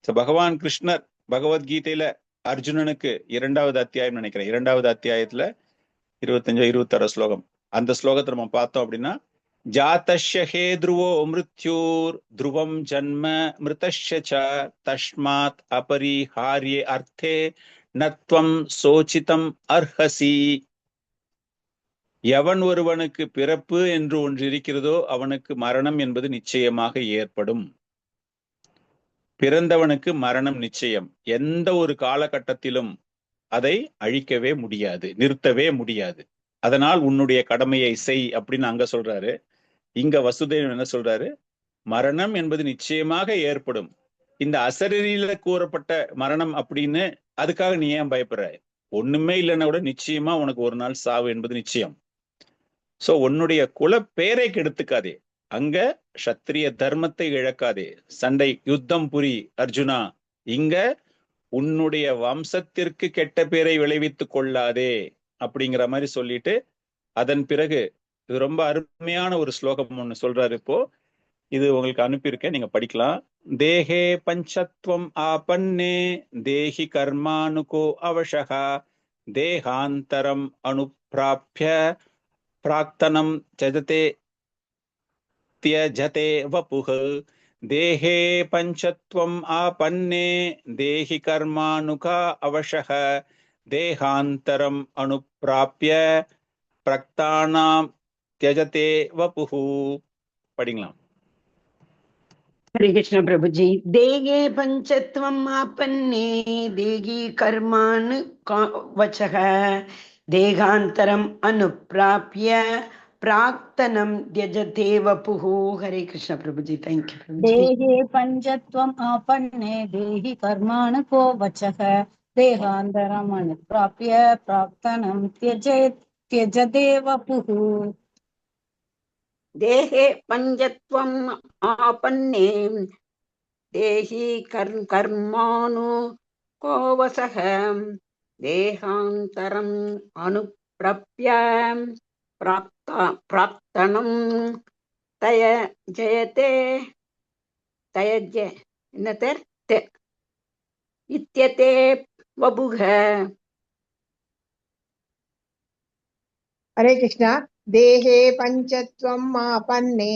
பகவான் கிருஷ்ணர் பகவத்கீதையில அர்ஜுனனுக்கு 2வது அத்தியாயம் நினைக்கிறேன், 2வது அத்தியாயத்துல 25-26 ஸ்லோகம், அந்த ஸ்லோகத்தை நம்ம பார்த்தோம் அப்படின்னா, ஜாதஸ்ய ஹே த்ருவோ மிருத்யூர் த்ருவம் ஜன்ம மிருதஸ்ய ச தஸ்மாத் அபரிஹார்யே அர்த்தே நத்வம் சோசிதம் அர்ஹசி. எவன் ஒருவனுக்கு பிறப்பு என்று ஒன்று இருக்கிறதோ அவனுக்கு மரணம் என்பது நிச்சயமாக ஏற்படும். பிறந்தவனுக்கு மரணம் நிச்சயம். எந்த ஒரு காலகட்டத்திலும் அதை அழிக்கவே முடியாது, நிறுத்தவே முடியாது. அதனால் உன்னுடைய கடமையை செய் அப்படின்னு அங்க சொல்றாரு. இங்க வசுதேவன் என்ன சொல்றாரு? மரணம் என்பது நிச்சயமாக ஏற்படும். இந்த அசரீரியில கூறப்பட்ட மரணம் அப்படின்னு அதுக்காக நீ ஏன் பயப்படுற? ஒண்ணுமே இல்லைன்னா கூட நிச்சயமா உனக்கு ஒரு நாள் சாவு என்பது நிச்சயம். சோ உன்னுடைய குல பேரை கெடுத்துக்காதே, அங்க சத்திரிய தர்மத்தை இழக்காதே, சண்டை யுத்தம் புரி அர்ஜுனா, இங்க உன்னுடைய வம்சத்திற்கு கெட்ட பேரை விளைவித்துக் கொள்ளாதே அப்படிங்கிற மாதிரி சொல்லிட்டு அதன் பிறகு இது ரொம்ப அருமையான ஒரு ஸ்லோகம் ஒண்ணு சொல்றாரு. இப்போ இது உங்களுக்கு அனுப்பியிருக்கேன், நீங்க படிக்கலாம். தேஹே பஞ்சத்வம் ஆபன்னே தேஹி கர்மானுகோ அவசகா தேகாந்தரம் அனுப்ராப்ய பிராக்தனம் தியஜதே வபுஹ. தேஹே பஞ்சத்வம் ஆபன்னே தேஹி கர்மானுகா அவசக தேகாந்தரம் அனுப்ராப்ய பிரக்தானாம் தியஜதே வபுஹ. படிங்களாம். हरे कृष्ण प्रभु जी। देगे पंचत्वम आपन्ने देगी कर्मान् वचः देहांतरम अनुप्राप्य प्राक्तनम त्यजते वपुः. Hare Krishna Prabhu ji, thank you Prabhu ji. देहे पंचत्वम् आपन्ने देहि कर्माणि को वचः देहान्तरम् अनुप्राप्य प्राक्तनं त्यजते वपुः. देहे पंचत्वम आपन्ने देहि कर्माणु को वचः देहांतरम् अनुप्राप्य प्राक्तनं त्यजते इत्यते वपुः. हरे कृष्णा. देहे पंचत्वम् आपन्ने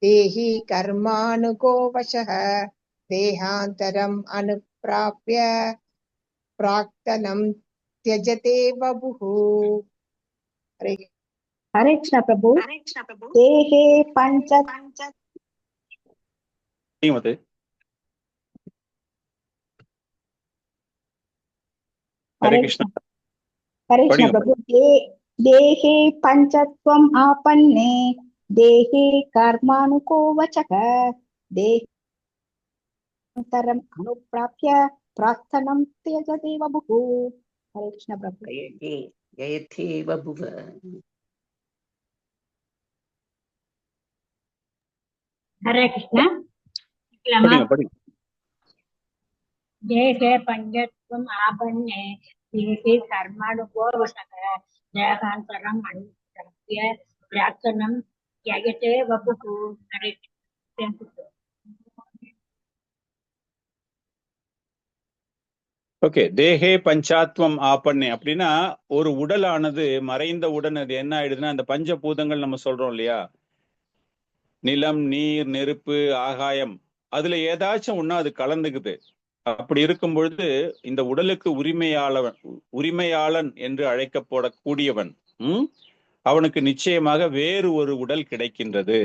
देहि कर्मानुको वशः देहान्तरम् अनुप्राप्य प्राक्तनं त्यजते वपुः. हरे कृष्ण प्रभु। देहे पंच हरे कृष्ण। हरे कृष्ण प्रभु। देहे पंचत्वम् आपन्ने देहे कर्मानुको वचः देहान्तरम् अनुप्राप्य प्राक्तनं त्यजते वपुः. हरे कृष्ण प्रभु। जयते वपुः. हरे कृष्ण. இல்லம்மா படிங்க படிங்க. தேசே பஞ்சத்வம் ஆபன்னே தேசே கர்மானுகோவசக தேகாந்தரம் அனுப்பிய பிரார்த்தனம் யஜதே வபுகு. ஹரே கிருஷ்ணா. ஓகே, தேகே பஞ்சாத்வம் ஆப்பண்ணே அப்படின்னா ஒரு உடலானது மறைந்த உடன் அது என்ன ஆயிடுதுன்னா, அந்த பஞ்சபூதங்கள் நம்ம சொல்றோம் இல்லையா, நிலம், நீர், நெருப்பு, ஆகாயம், அதுல ஏதாச்சும் ஒண்ணு அது கலந்துக்குது. அப்படி இருக்கும் பொழுது இந்த உடலுக்கு உரிமையாளன் என்று அழைக்கப்படக்கூடியவன் அவனுக்கு நிச்சயமாக வேறு ஒரு உடல் கிடைக்கின்றது.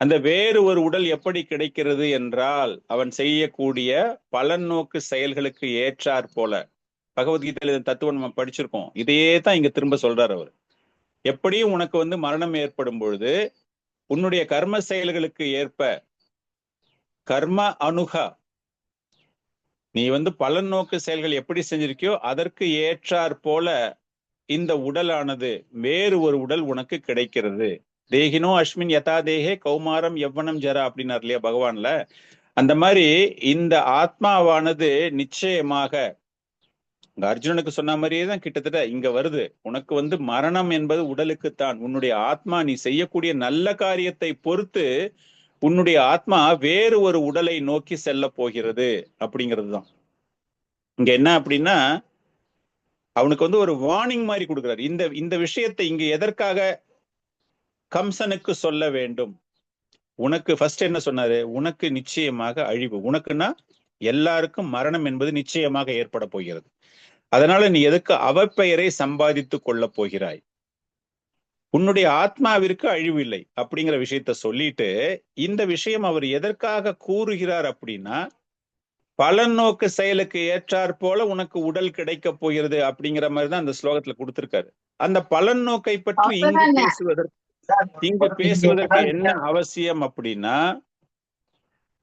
அந்த வேறு ஒரு உடல் எப்படி கிடைக்கிறது என்றால், அவன் செய்யக்கூடிய பலன் நோக்கு செயல்களுக்கு ஏற்றாற் போல. பகவத்கீதையில தத்துவம் நம்ம படிச்சிருக்கோம். இதையே தான் இங்க திரும்ப சொல்றாரு அவர். எப்படியும் உனக்கு மரணம் ஏற்படும் பொழுது உன்னுடைய கர்ம செயல்களுக்கு ஏற்ப கர்ம அனுகா, நீ பலன் நோக்கு செயல்கள் எப்படி செஞ்சிருக்கியோ அதற்கு ஏற்றாற் போல இந்த உடலானது வேறு ஒரு உடல் உனக்கு கிடைக்கிறது. தேகினோ அஸ்மின் யதா தேகே கௌமாரம் யவ்வனம் ஜரா அப்படின்னார் இல்லையா பகவான்ல. அந்த மாதிரி இந்த ஆத்மாவானது நிச்சயமாக அர்ஜுனனுக்கு சொன்ன மாதிரியே தான் கிட்டத்தட்ட இங்க வருது. உனக்கு மரணம் என்பது உடலுக்குத்தான். உன்னுடைய ஆத்மா நீ செய்யக்கூடிய நல்ல காரியத்தை பொறுத்து உன்னுடைய ஆத்மா வேறு ஒரு உடலை நோக்கி செல்ல போகிறது அப்படிங்கிறது தான் இங்க. என்ன அப்படின்னா, அவனுக்கு ஒரு வார்னிங் மாதிரி கொடுக்குறாரு. இந்த விஷயத்தை இங்க எதற்காக கம்சனுக்கு சொல்ல வேண்டும்? உனக்கு ஃபர்ஸ்ட் என்ன சொன்னாரு? உனக்கு நிச்சயமாக அழிவு, உனக்குன்னா எல்லாருக்கும் மரணம் என்பது நிச்சயமாக ஏற்பட போகிறது. அதனால நீ எதுக்கு அவப்பெயரை சம்பாதித்து கொள்ள போகிறாய்? உன்னுடைய ஆத்மாவிற்கு அழிவு இல்லை அப்படிங்கிற விஷயத்த சொல்லிட்டு இந்த விஷயம் அவர் எதற்காக கூறுகிறார் அப்படின்னா, பலன் நோக்கு செயலுக்கு ஏற்றாற் போல உனக்கு உடல் கிடைக்க போகிறது அப்படிங்கிற மாதிரிதான் அந்த ஸ்லோகத்துல கொடுத்திருக்காரு. அந்த பலன் நோக்கை பற்றி இங்கு பேசுவதற்கு என்ன அவசியம் அப்படின்னா,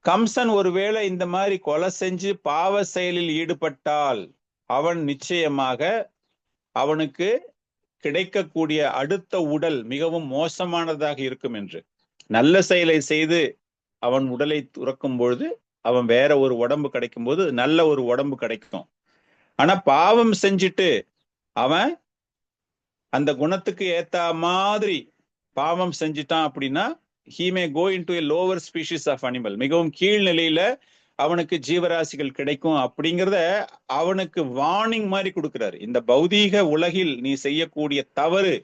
கம்சன் ஒருவேளை இந்த மாதிரி கொலை செஞ்சு பாவ செயலில் ஈடுபட்டால் அவன் நிச்சயமாக அவனுக்கு கிடைக்கக்கூடிய அடுத்த உடல் மிகவும் மோசமானதாக இருக்கும் என்று. நல்ல செயலை செய்து அவன் உடலை துறக்கும் பொழுது அவன் வேற ஒரு உடம்பு கிடைக்கும் போது நல்ல ஒரு உடம்பு கிடைக்கும். ஆனா பாவம் செஞ்சுட்டு அவன் அந்த குணத்துக்கு ஏத்த மாதிரி பாவம் செஞ்சுட்டான் அப்படின்னா he may go into a lower species of animal, மிகவும் கீழ்நிலையில அவனுக்கு ஜீவராசிகள் கிடைக்கும் அப்படிங்கிறத அவனுக்கு வார்னிங் மாதிரி கொடுக்கிறாரு. இந்த பௌதீக உலகில் நீ செய்யக்கூடிய தவறு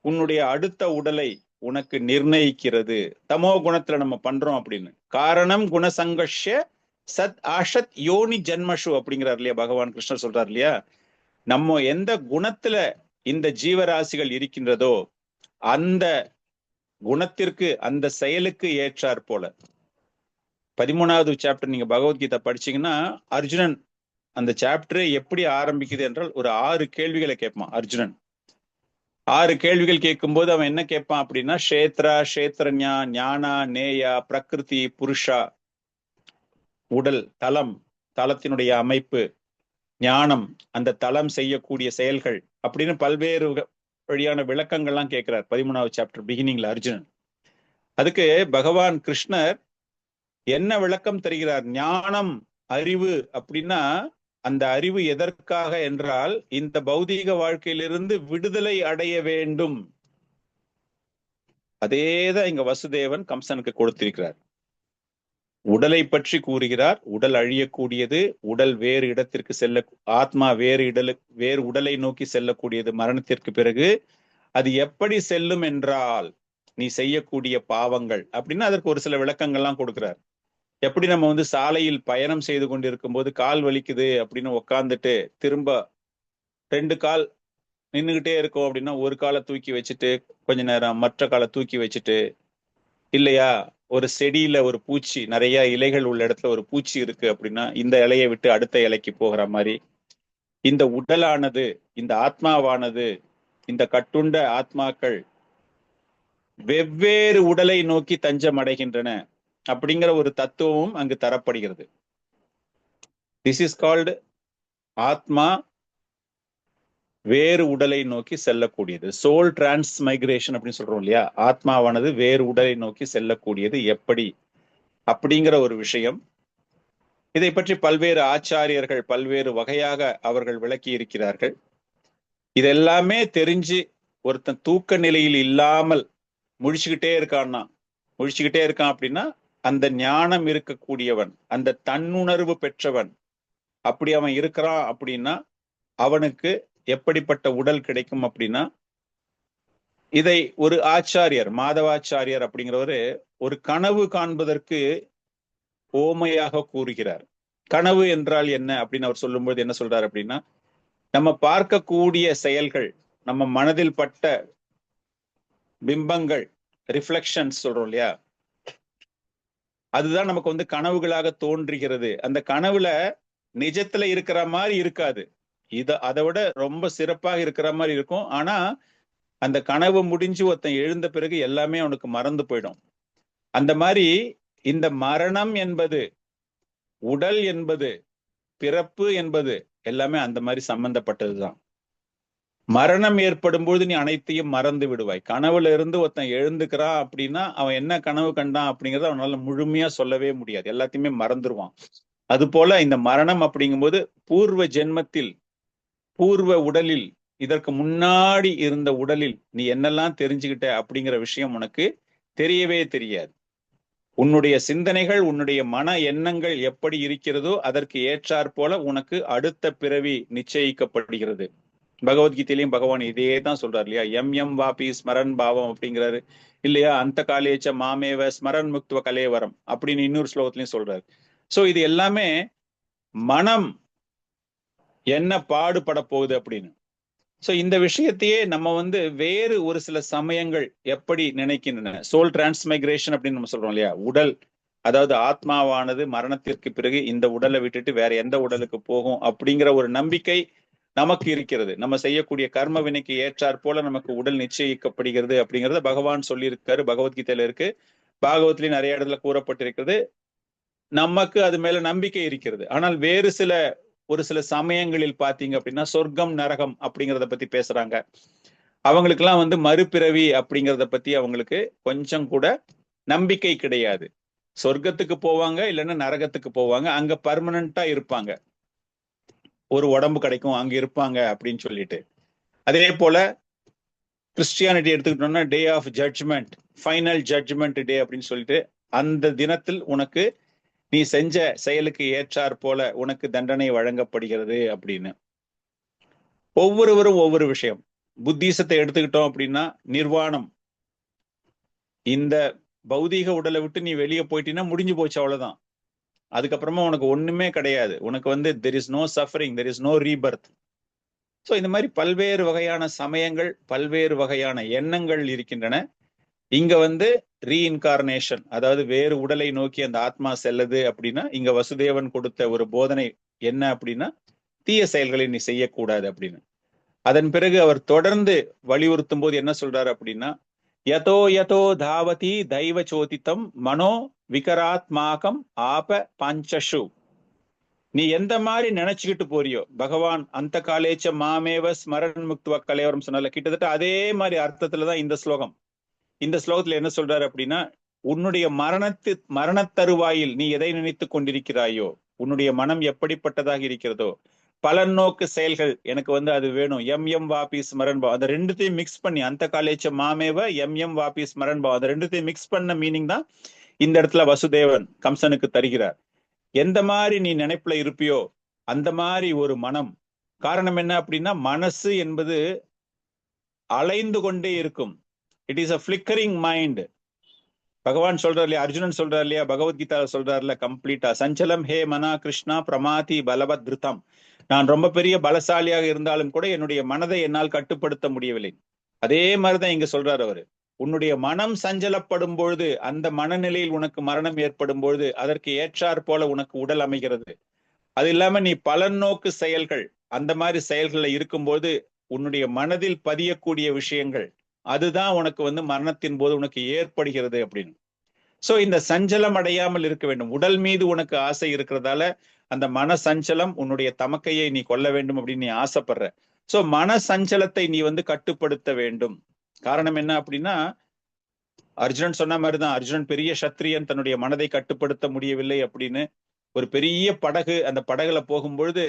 உன்னுடைய அடுத்த உடலை உனக்கு நிர்ணயிக்கிறது. தமோ குணத்துல நம்ம பண்றோம் அப்படின்னு. காரணம் குணசங்கர்ஷ சத் ஆஷத் யோனி ஜன்மஷு அப்படிங்கிறார் இல்லையா பகவான் கிருஷ்ணர் சொல்றார் இல்லையா. நம்ம எந்த குணத்துல இந்த ஜீவராசிகள் இருக்கின்றதோ அந்த குணத்திற்கு அந்த செயலுக்கு ஏற்றாற் போல. 13வது சாப்டர் நீங்க பகவத்கீதை படிச்சீங்கன்னா அர்ஜுனன் அந்த சாப்டரே எப்படி ஆரம்பிக்குது என்றால் ஒரு 6 கேள்விகளை கேட்பான் அர்ஜுனன். 6 கேள்விகள் கேட்கும்போது அவன் என்ன கேட்பான் அப்படின்னா, க்ஷேத்ரா, க்ஷேத்ரஞா, ஞானா, நேயா, பிரகிருதி, புருஷா, உடல், தலம், தலத்தினுடைய அமைப்பு, ஞானம், அந்த தலம் செய்யக்கூடிய செயல்கள் அப்படின்னு பல்வேறு வழியான விளக்கங்கள்லாம் கேட்கிறார் 13வது சாப்டர் பிகினிங்ல அர்ஜுனன். அதுக்கு பகவான் கிருஷ்ணர் என்ன விளக்கம் தருகிறார்? ஞானம், அறிவு அப்படின்னா அந்த அறிவு எதற்காக என்றால் இந்த பௌதீக வாழ்க்கையிலிருந்து விடுதலை அடைய வேண்டும். அதேதான் இங்க வசுதேவன் கம்சனுக்கு கொடுத்திருக்கிறார். உடலை பற்றி கூறுகிறார். உடல் அழியக்கூடியது, உடல் வேறு இடத்திற்கு செல்ல, ஆத்மா வேறு உடலை நோக்கி செல்லக்கூடியது மரணத்திற்கு பிறகு. அது எப்படி செல்லும் என்றால் நீ செய்யக்கூடிய பாவங்கள் அப்படின்னா அதற்கு ஒரு சில விளக்கங்கள்லாம் கொடுக்கிறார். எப்படி நம்ம சாலையில் பயணம் செய்து கொண்டிருக்கும் போது கால் வலிக்குது அப்படின்னு உக்காந்துட்டு திரும்ப 2 கால் நின்றுகிட்டே இருக்கோம் அப்படின்னா ஒரு காலை தூக்கி வச்சுட்டு கொஞ்ச நேரம் மற்ற காலை தூக்கி வச்சுட்டு, இல்லையா ஒரு செடியில ஒரு பூச்சி, நிறைய இலைகள் உள்ள இடத்துல ஒரு பூச்சி இருக்கு அப்படின்னா இந்த இலையை விட்டு அடுத்த இலைக்கு போகிற மாதிரி இந்த உடலானது, இந்த ஆத்மாவானது, இந்த கட்டுண்ட ஆத்மாக்கள் வெவ்வேறு உடலை நோக்கி தஞ்சம் அடைகின்றன அப்படிங்கிற ஒரு தத்துவமும் அங்கு தரப்படுகிறது. திஸ் இஸ் கால்டு ஆத்மா வேறு உடலை நோக்கி செல்லக்கூடியது. சோல் டிரான்ஸ்மைக்ரேஷன் அப்படின்னு சொல்றோம் இல்லையா. ஆத்மாவானது வேறு உடலை நோக்கி செல்லக்கூடியது எப்படி அப்படிங்கிற ஒரு விஷயம். இதை பற்றி பல்வேறு ஆச்சாரியர்கள் பல்வேறு வகையாக அவர்கள் விளக்கி இருக்கிறார்கள். இதெல்லாமே தெரிஞ்சு ஒருத்தன் தூக்க நிலையில் இல்லாமல் முழிச்சுக்கிட்டே இருக்கான் அப்படின்னா அந்த ஞானம் இருக்கக்கூடியவன், அந்த தன்னுணர்வு பெற்றவன், அப்படி அவன் இருக்கிறான் அப்படின்னா அவனுக்கு எப்படிப்பட்ட உடல் கிடைக்கும் அப்படின்னா, இதை ஒரு ஆச்சாரியர் மாதவாச்சாரியர் அப்படிங்கிறவரு ஒரு கனவு காண்பதற்கு ஓமையாக கூறுகிறார். கனவு என்றால் என்ன அப்படின்னு அவர் சொல்லும்போது என்ன சொல்றாரு அப்படின்னா, நம்ம பார்க்கக்கூடிய செயல்கள், நம்ம மனதில் பட்ட பிம்பங்கள், ரிஃப்ளெக்ஷன்ஸ் சொல்றோம் இல்லையா, அதுதான் நமக்கு வந்து கனவுகளாக தோன்றுகிறது. அந்த கனவுல நிஜத்துல இருக்கிற மாதிரி இருக்காது, அதை விட ரொம்ப சிறப்பாக இருக்கிற மாதிரி இருக்கும். ஆனா அந்த கனவு முடிஞ்சு ஒருத்தன் எழுந்த பிறகு எல்லாமே அவனுக்கு மறந்து போயிடும். அந்த மாதிரி இந்த மரணம் என்பது, உடல் என்பது, பிறப்பு என்பது எல்லாமே அந்த மாதிரி சம்பந்தப்பட்டதுதான். மரணம் ஏற்படும் பொழுது நீ அனைத்தையும் மறந்து விடுவாய். கனவுல இருந்து ஒருத்தன் எழுந்துக்கிறான் அப்படின்னா அவன் என்ன கனவு கண்டான் அப்படிங்கறத அவனால முழுமையா சொல்லவே முடியாது, எல்லாத்தையுமே மறந்துடுவான். அது போல இந்த மரணம் அப்படிங்கும்போது பூர்வ ஜென்மத்தில், பூர்வ உடலில், இதற்கு முன்னாடி இருந்த உடலில் நீ என்னெல்லாம் தெரிஞ்சுக்கிட்ட அப்படிங்கிற விஷயம் உனக்கு தெரியவே தெரியாது. உன்னுடைய சிந்தனைகள், உன்னுடைய மன எண்ணங்கள் எப்படி இருக்கிறதோ அதற்கு ஏற்றாற் போல உனக்கு அடுத்த பிறவி நிச்சயிக்கப்படுகிறது. பகவத்கீதையிலையும் பகவான் இதே தான் சொல்றாரு இல்லையா, எம் வாபி ஸ்மரன் பாவம் அப்படிங்கிறாரு இல்லையா, அந்த காலேச்ச மாமேவ ஸ்மரன் முக்துவ கலேவரம் அப்படின்னு இன்னொரு ஸ்லோகத்திலையும் சொல்றாரு. சோ இது எல்லாமே மனம் என்ன பாடுபட போகுது அப்படின்னு. சோ இந்த விஷயத்தையே நம்ம வந்து வேறு ஒரு சில சமயங்கள் எப்படி நினைக்கின்றன, சோல் டிரான்ஸ்மைக்ரேஷன் அப்படின்னு நம்ம சொல்றோம் இல்லையா, உடல், அதாவது ஆத்மாவானது மரணத்திற்கு பிறகு இந்த உடலை விட்டுட்டு வேற எந்த உடலுக்கு போகும் அப்படிங்கிற ஒரு நம்பிக்கை நமக்கு இருக்கிறது. நம்ம செய்யக்கூடிய கர்ம வினைக்கு ஏற்றாற் போல நமக்கு உடல் நிச்சயிக்கப்படுகிறது அப்படிங்கிறத பகவான் சொல்லியிருக்காரு, பகவத்கீதையில இருக்கு, பாகவத்திலையும் நிறைய இடத்துல கூறப்பட்டிருக்கிறது. நமக்கு அது மேல நம்பிக்கை இருக்கிறது. ஆனால் வேறு ஒரு சில சமயங்களில் பாத்தீங்க அப்படின்னா சொர்க்கம் நரகம் அப்படிங்கிறத பத்தி பேசுறாங்க. அவங்களுக்கெல்லாம் வந்து மறுபிறவி அப்படிங்கிறத பத்தி அவங்களுக்கு கொஞ்சம் கூட நம்பிக்கை கிடையாது. சொர்க்கத்துக்கு போவாங்க, இல்லைன்னா நரகத்துக்கு போவாங்க, அங்க பர்மனண்டா இருப்பாங்க, ஒரு உடம்பு கிடைக்கும், அங்க இருப்பாங்க அப்படின்னு சொல்லிட்டு. அதே போல கிறிஸ்டியானிட்டி எடுத்துக்கிட்டோம்னா day of judgment, final judgment day அப்படின்னு சொல்லிட்டு அந்த தினத்தில் உனக்கு நீ செஞ்ச செயலுக்கு ஏற்றாற் போல உனக்கு தண்டனை வழங்கப்படுகிறது அப்படின்னு. ஒவ்வொருவரும் ஒவ்வொரு விஷயம். புத்திசத்தை எடுத்துக்கிட்டோம் அப்படின்னா நிர்வாணம், இந்த பௌதீக உடலை விட்டு நீ வெளியே போயிட்டீங்கன்னா முடிஞ்சு போச்சு, அவ்வளவுதான். அதுக்கப்புறமா உனக்கு ஒண்ணுமே கிடையாது, உனக்கு வந்து there is no suffering, there is no rebirth. So இந்த மாதிரி பல்வேறு வகையான சமயங்கள், பல்வேறு வகையான எண்ணங்கள் இருக்கின்றன. இங்க வந்து ரீஇன்கார்னேஷன், அதாவது வேறு உடலை நோக்கி அந்த ஆத்மா செல்லுது அப்படின்னா இங்க வசுதேவன் கொடுத்த ஒரு போதனை என்ன அப்படின்னா தீய செயல்களை நீ செய்யக்கூடாது அப்படின்னு. அதன் பிறகு அவர் தொடர்ந்து வலியுறுத்தும் போது என்ன சொல்றாரு அப்படின்னா, யதோ யதோ தாவதி தெய்வ சோதித்தம் மனோ விகராத்மாகம் ஆப பஞ்சஷு. நீ எந்த மாதிரி நினைச்சுக்கிட்டு போறியோ, பகவான் அந்த காலேச்ச மாமேவ ஸ்மரன் முக்துவ கலேவரம் சொன்னால கிட்டத்தட்ட அதே மாதிரி அர்த்தத்துலதான் இந்த ஸ்லோகம். இந்த ஸ்லோகத்துல என்ன சொல்றாரு அப்படின்னா, உன்னுடைய மரணத்தருவாயில் நீ எதை நினைத்து கொண்டிருக்கிறாயோ, உன்னுடைய மனம் எப்படிப்பட்டதாக இருக்கிறதோ, பலன் நோக்கு செயல்கள், எனக்கு வந்து அது வேணும், எம் வாபி ஸ்மரன் பாவம், அந்த ரெண்டுத்தையும் மிக்ஸ் பண்ணி, அந்த காலேச்ச மாமேவ எம் வாபி ஸ்மரன் பாவம், அந்த ரெண்டுத்தையும் மிக்ஸ் பண்ண மீனிங் தான் இந்த இடத்துல வசுதேவன் கம்சனுக்கு தருகிறார். எந்த மாதிரி நீ நினைப்புல இருப்பியோ அந்த மாதிரி ஒரு மனம். காரணம் என்ன அப்படின்னா, மனசு என்பது அலைந்து கொண்டே இருக்கும். It is a flickering mind. பகவான் சொல்றார் இல்லையா, அர்ஜுனன் சொல்றார் இல்லையா, பகவத்கீதா சொல்றாருல கம்ப்ளீட்டா, சஞ்சலம் ஹே மனா கிருஷ்ணா பிரமாதி பலவத் திருத்தம். நான் ரொம்ப பெரிய பலசாலியாக இருந்தாலும் கூட என்னுடைய மனதை என்னால் கட்டுப்படுத்த முடியவில்லை. அதே மாதிரிதான் இங்க சொல்றாரு அவரு. உன்னுடைய மனம் சஞ்சலப்படும் பொழுது, அந்த மனநிலையில் உனக்கு மரணம் ஏற்படும் பொழுது அதற்கு ஏற்றாற் போல உனக்கு உடல் அமைகிறது. அது இல்லாம நீ பலன் நோக்கு செயல்கள், அந்த மாதிரி செயல்கள்ல இருக்கும்போது உன்னுடைய மனதில் பதியக்கூடிய விஷயங்கள், அதுதான் உனக்கு வந்து மரணத்தின் போது உனக்கு ஏற்படுகிறது அப்படின்னு. சோ இந்த சஞ்சலம் அடையாமல் இருக்க வேண்டும். உடல் மீது உனக்கு ஆசை இருக்கிறதால அந்த மன சஞ்சலம், உன்னுடைய தமக்கையை நீ கொல்ல வேண்டும் அப்படின்னு நீ ஆசைப்படுற. சோ மன சஞ்சலத்தை நீ வந்து கட்டுப்படுத்த வேண்டும். காரணம் என்ன அப்படின்னா, அர்ஜுனன் சொன்ன மாதிரிதான், அர்ஜுனன் பெரிய சத்திரியன், தன்னுடைய மனதை கட்டுப்படுத்த முடியவில்லை அப்படின்னு ஒரு பெரிய படகு, அந்த படகுல போகும்பொழுது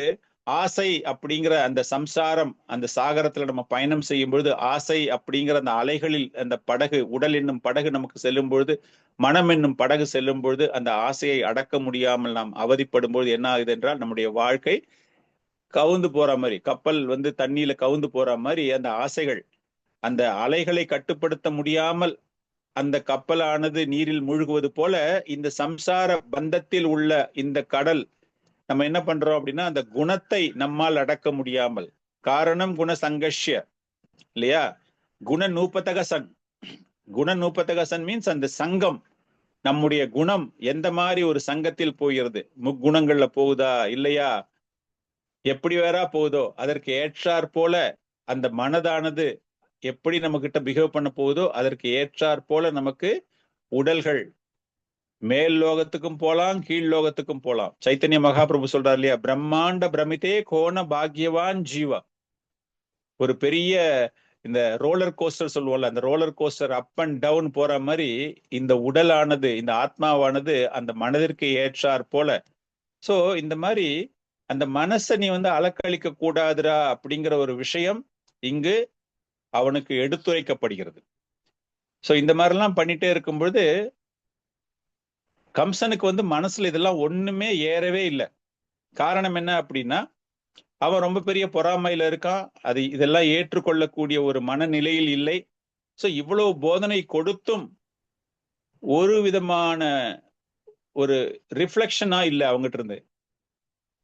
ஆசை அப்படிங்கிற அந்த சம்சாரம், அந்த சாகரத்துல நம்ம பயணம் செய்யும் பொழுது ஆசை அப்படிங்கிற அந்த அலைகளில் அந்த படகு, உடல் என்னும் படகு நமக்கு செல்லும் பொழுது, மனம் என்னும் படகு செல்லும் பொழுது அந்த ஆசையை அடக்க முடியாமல் நாம் அவதிப்படும் பொழுது என்ன ஆகுது என்றால் நம்முடைய வாழ்க்கை கவுந்து போற மாதிரி, கப்பல் தண்ணியில கவுந்து போற மாதிரி அந்த ஆசைகள், அந்த அலைகளை கட்டுப்படுத்த முடியாமல் அந்த கப்பலானது நீரில் மூழ்குவது போல இந்த சம்சார பந்தத்தில் உள்ள இந்த கடல் நம்ம என்ன பண்றோம் அப்படின்னா அந்த குணத்தை நம்மால் அடக்க முடியாமல், காரணம் குண சங்கஷ்ய இல்லையா, குண நூபதக சங், குண நூபதக சன் மீன்ஸ் அந்த சங்கம், நம்முடைய குணம் எந்த மாதிரி ஒரு சங்கத்தில் போகிறது, முக்குணங்கள்ல போகுதா இல்லையா, எப்படி வேறா போகுதோ அதற்கு ஏற்றாற் போல அந்த மனதானது எப்படி நம்ம கிட்ட பிஹேவ் பண்ண போகுதோ அதற்கு ஏற்றாற் போல நமக்கு உடல்கள் மேல் லோகத்துக்கும் போலாம், கீழ் லோகத்துக்கும் போலாம். சைத்தன்ய மகாபிரபு சொல்றாரு இல்லையா, பிரம்மாண்ட பிரமிதே கோண பாக்யவான் ஜீவா. ஒரு பெரிய இந்த ரோலர் கோஸ்டர் சொல்லுவோம்ல, அந்த roller coaster up and down போற மாதிரி இந்த உடலானது, இந்த ஆத்மாவானது அந்த மனதிற்கு ஏற்றாற் போல. சோ இந்த மாதிரி அந்த மனசை நீ அலக்களிக்க கூடாதுரா அப்படிங்கிற ஒரு விஷயம் இங்கு அவனுக்கு எடுத்துரைக்கப்படுகிறது. சோ இந்த மாதிரிலாம் பண்ணிட்டே இருக்கும் பொழுது கம்சனுக்கு மனசுல இதெல்லாம் ஒண்ணுமே ஏறவே இல்லை. காரணம் என்ன அப்படின்னா அவன் ரொம்ப பெரிய பொறாமையில இருக்கான், அது இதெல்லாம் ஏற்றுக்கொள்ளக்கூடிய ஒரு மனநிலையில் இல்லை. சோ இவ்வளவு போதனை கொடுத்தும் ஒரு விதமான ஒரு ரிஃப்ளெக்ஷனா இல்லை அவங்ககிட்ட இருந்து,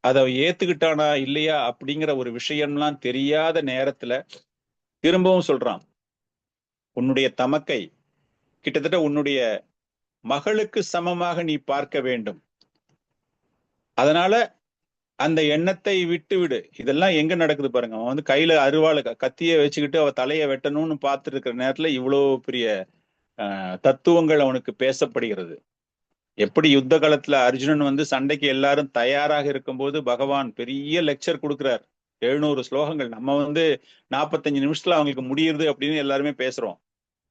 அதை ஏத்துக்கிட்டானா இல்லையா அப்படிங்கிற ஒரு விஷயம்லாம் தெரியாத நேரத்துல திரும்பவும் சொல்றான், உன்னுடைய தமக்கை கிட்டத்தட்ட உன்னுடைய மகளுக்கு சமமாக நீ பார்க்க வேண்டும், அதனால அந்த எண்ணத்தை விட்டு விடு. இதெல்லாம் எங்க நடக்குது பாருங்க, அவன் கையில அருவாளை கத்திய வச்சுக்கிட்டு அவ தலையை வெட்டணும்னு பார்த்துட்டு இருக்கிற நேரத்துல இவ்வளவு பெரிய தத்துவங்கள் அவனுக்கு பேசப்படுகிறது. எப்படி யுத்த காலத்துல அர்ஜுனன் சண்டைக்கு எல்லாரும் தயாராக இருக்கும்போது பகவான் பெரிய லெக்சர் கொடுக்கிறார், 700 ஸ்லோகங்கள். நம்ம 45 நிமிஷத்துல அவங்களுக்கு முடியுது அப்படின்னு எல்லாருமே பேசுறோம்.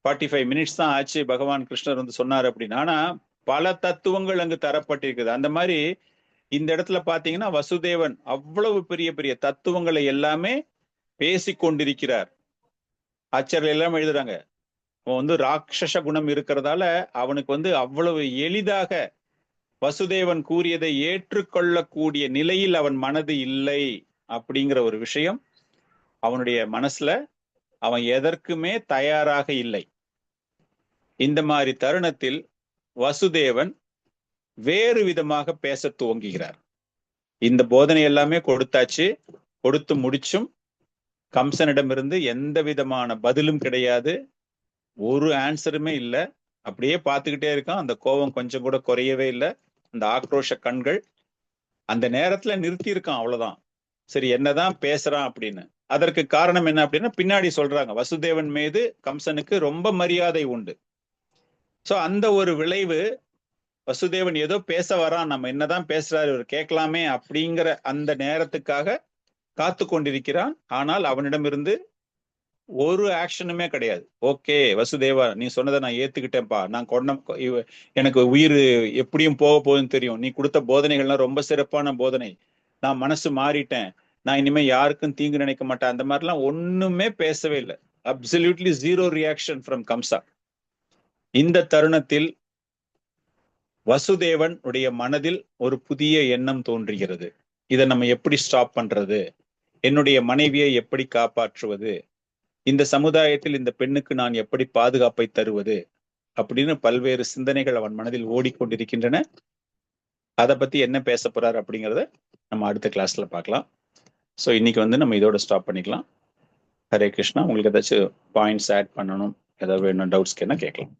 45 மினிட்ஸ் தான் ஆச்சு பகவான் கிருஷ்ணர் சொன்னார் அப்படின்னு. ஆனா பல தத்துவங்கள் அங்கு தரப்பட்டிருக்குது. அந்த மாதிரி இந்த இடத்துல பாத்தீங்கன்னா வசுதேவன் அவ்வளவு பெரிய பெரிய தத்துவங்களை எல்லாமே பேசி கொண்டிருக்கிறார். ஆச்சாரியர்கள் எல்லாம் எழுதுறாங்க, அவன் ராட்சச குணம் இருக்கிறதால அவனுக்கு அவ்வளவு எளிதாக வசுதேவன் கூறியதை ஏற்றுக்கொள்ளக்கூடிய நிலையில் அவன் மனது இல்லை அப்படிங்கிற ஒரு விஷயம் அவனுடைய மனசுல அவன் எதற்குமே தயாராக இல்லை. இந்த மாதிரி தருணத்தில் வசுதேவன் வேறு விதமாக பேச துவங்குகிறார். இந்த போதனை எல்லாமே கொடுத்தாச்சு, கொடுத்து முடிச்சும் கம்சனிடமிருந்து எந்த விதமான பதிலும் கிடையாது, ஒரு ஆன்சருமே இல்லை. அப்படியே பார்த்துக்கிட்டே இருக்கான். அந்த கோபம் கொஞ்சம் கூட குறையவே இல்லை, அந்த ஆக்ரோஷ கண்கள். அந்த நேரத்துல நிறுத்தி இருக்கான், அவ்வளவுதான். சரி என்னதான் பேசுறான் அப்படின்னு. அதற்கு காரணம் என்ன அப்படின்னா பின்னாடி சொல்றாங்க, வசுதேவன் மீது கம்சனுக்கு ரொம்ப மரியாதை உண்டு. சோ அந்த ஒரு விளைவு, வசுதேவன் ஏதோ பேச வரான், நம்ம என்னதான் பேசுறாரு இவர் கேட்கலாமே அப்படிங்கிற அந்த நேரத்துக்காக காத்து கொண்டிருக்கிறான். ஆனால் அவனிடமிருந்து ஒரு ஆக்ஷனுமே கிடையாது. ஓகே வசுதேவா, நீ சொன்னதை நான் ஏத்துக்கிட்டேன்ப்பா, நான் எனக்கு உயிர் எப்படியும் போக போகுதுன்னு தெரியும், நீ கொடுத்த போதனைகள்லாம் ரொம்ப சிறப்பான போதனை, நான் மனசு மாறிட்டேன், நான் இனிமே யாருக்கும் தீங்கு நினைக்க மாட்டேன், அந்த மாதிரிலாம் ஒண்ணுமே பேசவே இல்லை. Absolutely zero reaction from கம்சா. இந்த தருணத்தில் வசுதேவன் உடைய மனதில் ஒரு புதிய எண்ணம் தோன்றுகிறது. இதை நம்ம எப்படி ஸ்டாப் பண்றது, என்னுடைய மனைவியை எப்படி காப்பாற்றுவது, இந்த சமுதாயத்தில் இந்த பெண்ணுக்கு நான் எப்படி பாதுகாப்பை தருவது அப்படின்னு பல்வேறு சிந்தனைகள் அவன் மனதில் ஓடிக்கொண்டிருக்கின்றன. அதை பத்தி என்ன பேச போறாரு அப்படிங்கிறத நம்ம அடுத்த கிளாஸ்ல பார்க்கலாம். ஸோ இன்னைக்கு நம்ம இதோட ஸ்டாப் பண்ணிக்கலாம். ஹரே கிருஷ்ணா. உங்களுக்கு ஏதாச்சும் பாயிண்ட்ஸ் ஆட் பண்ணணும், ஏதாவது வேணும், டவுட்ஸ் கேட்கலாம்.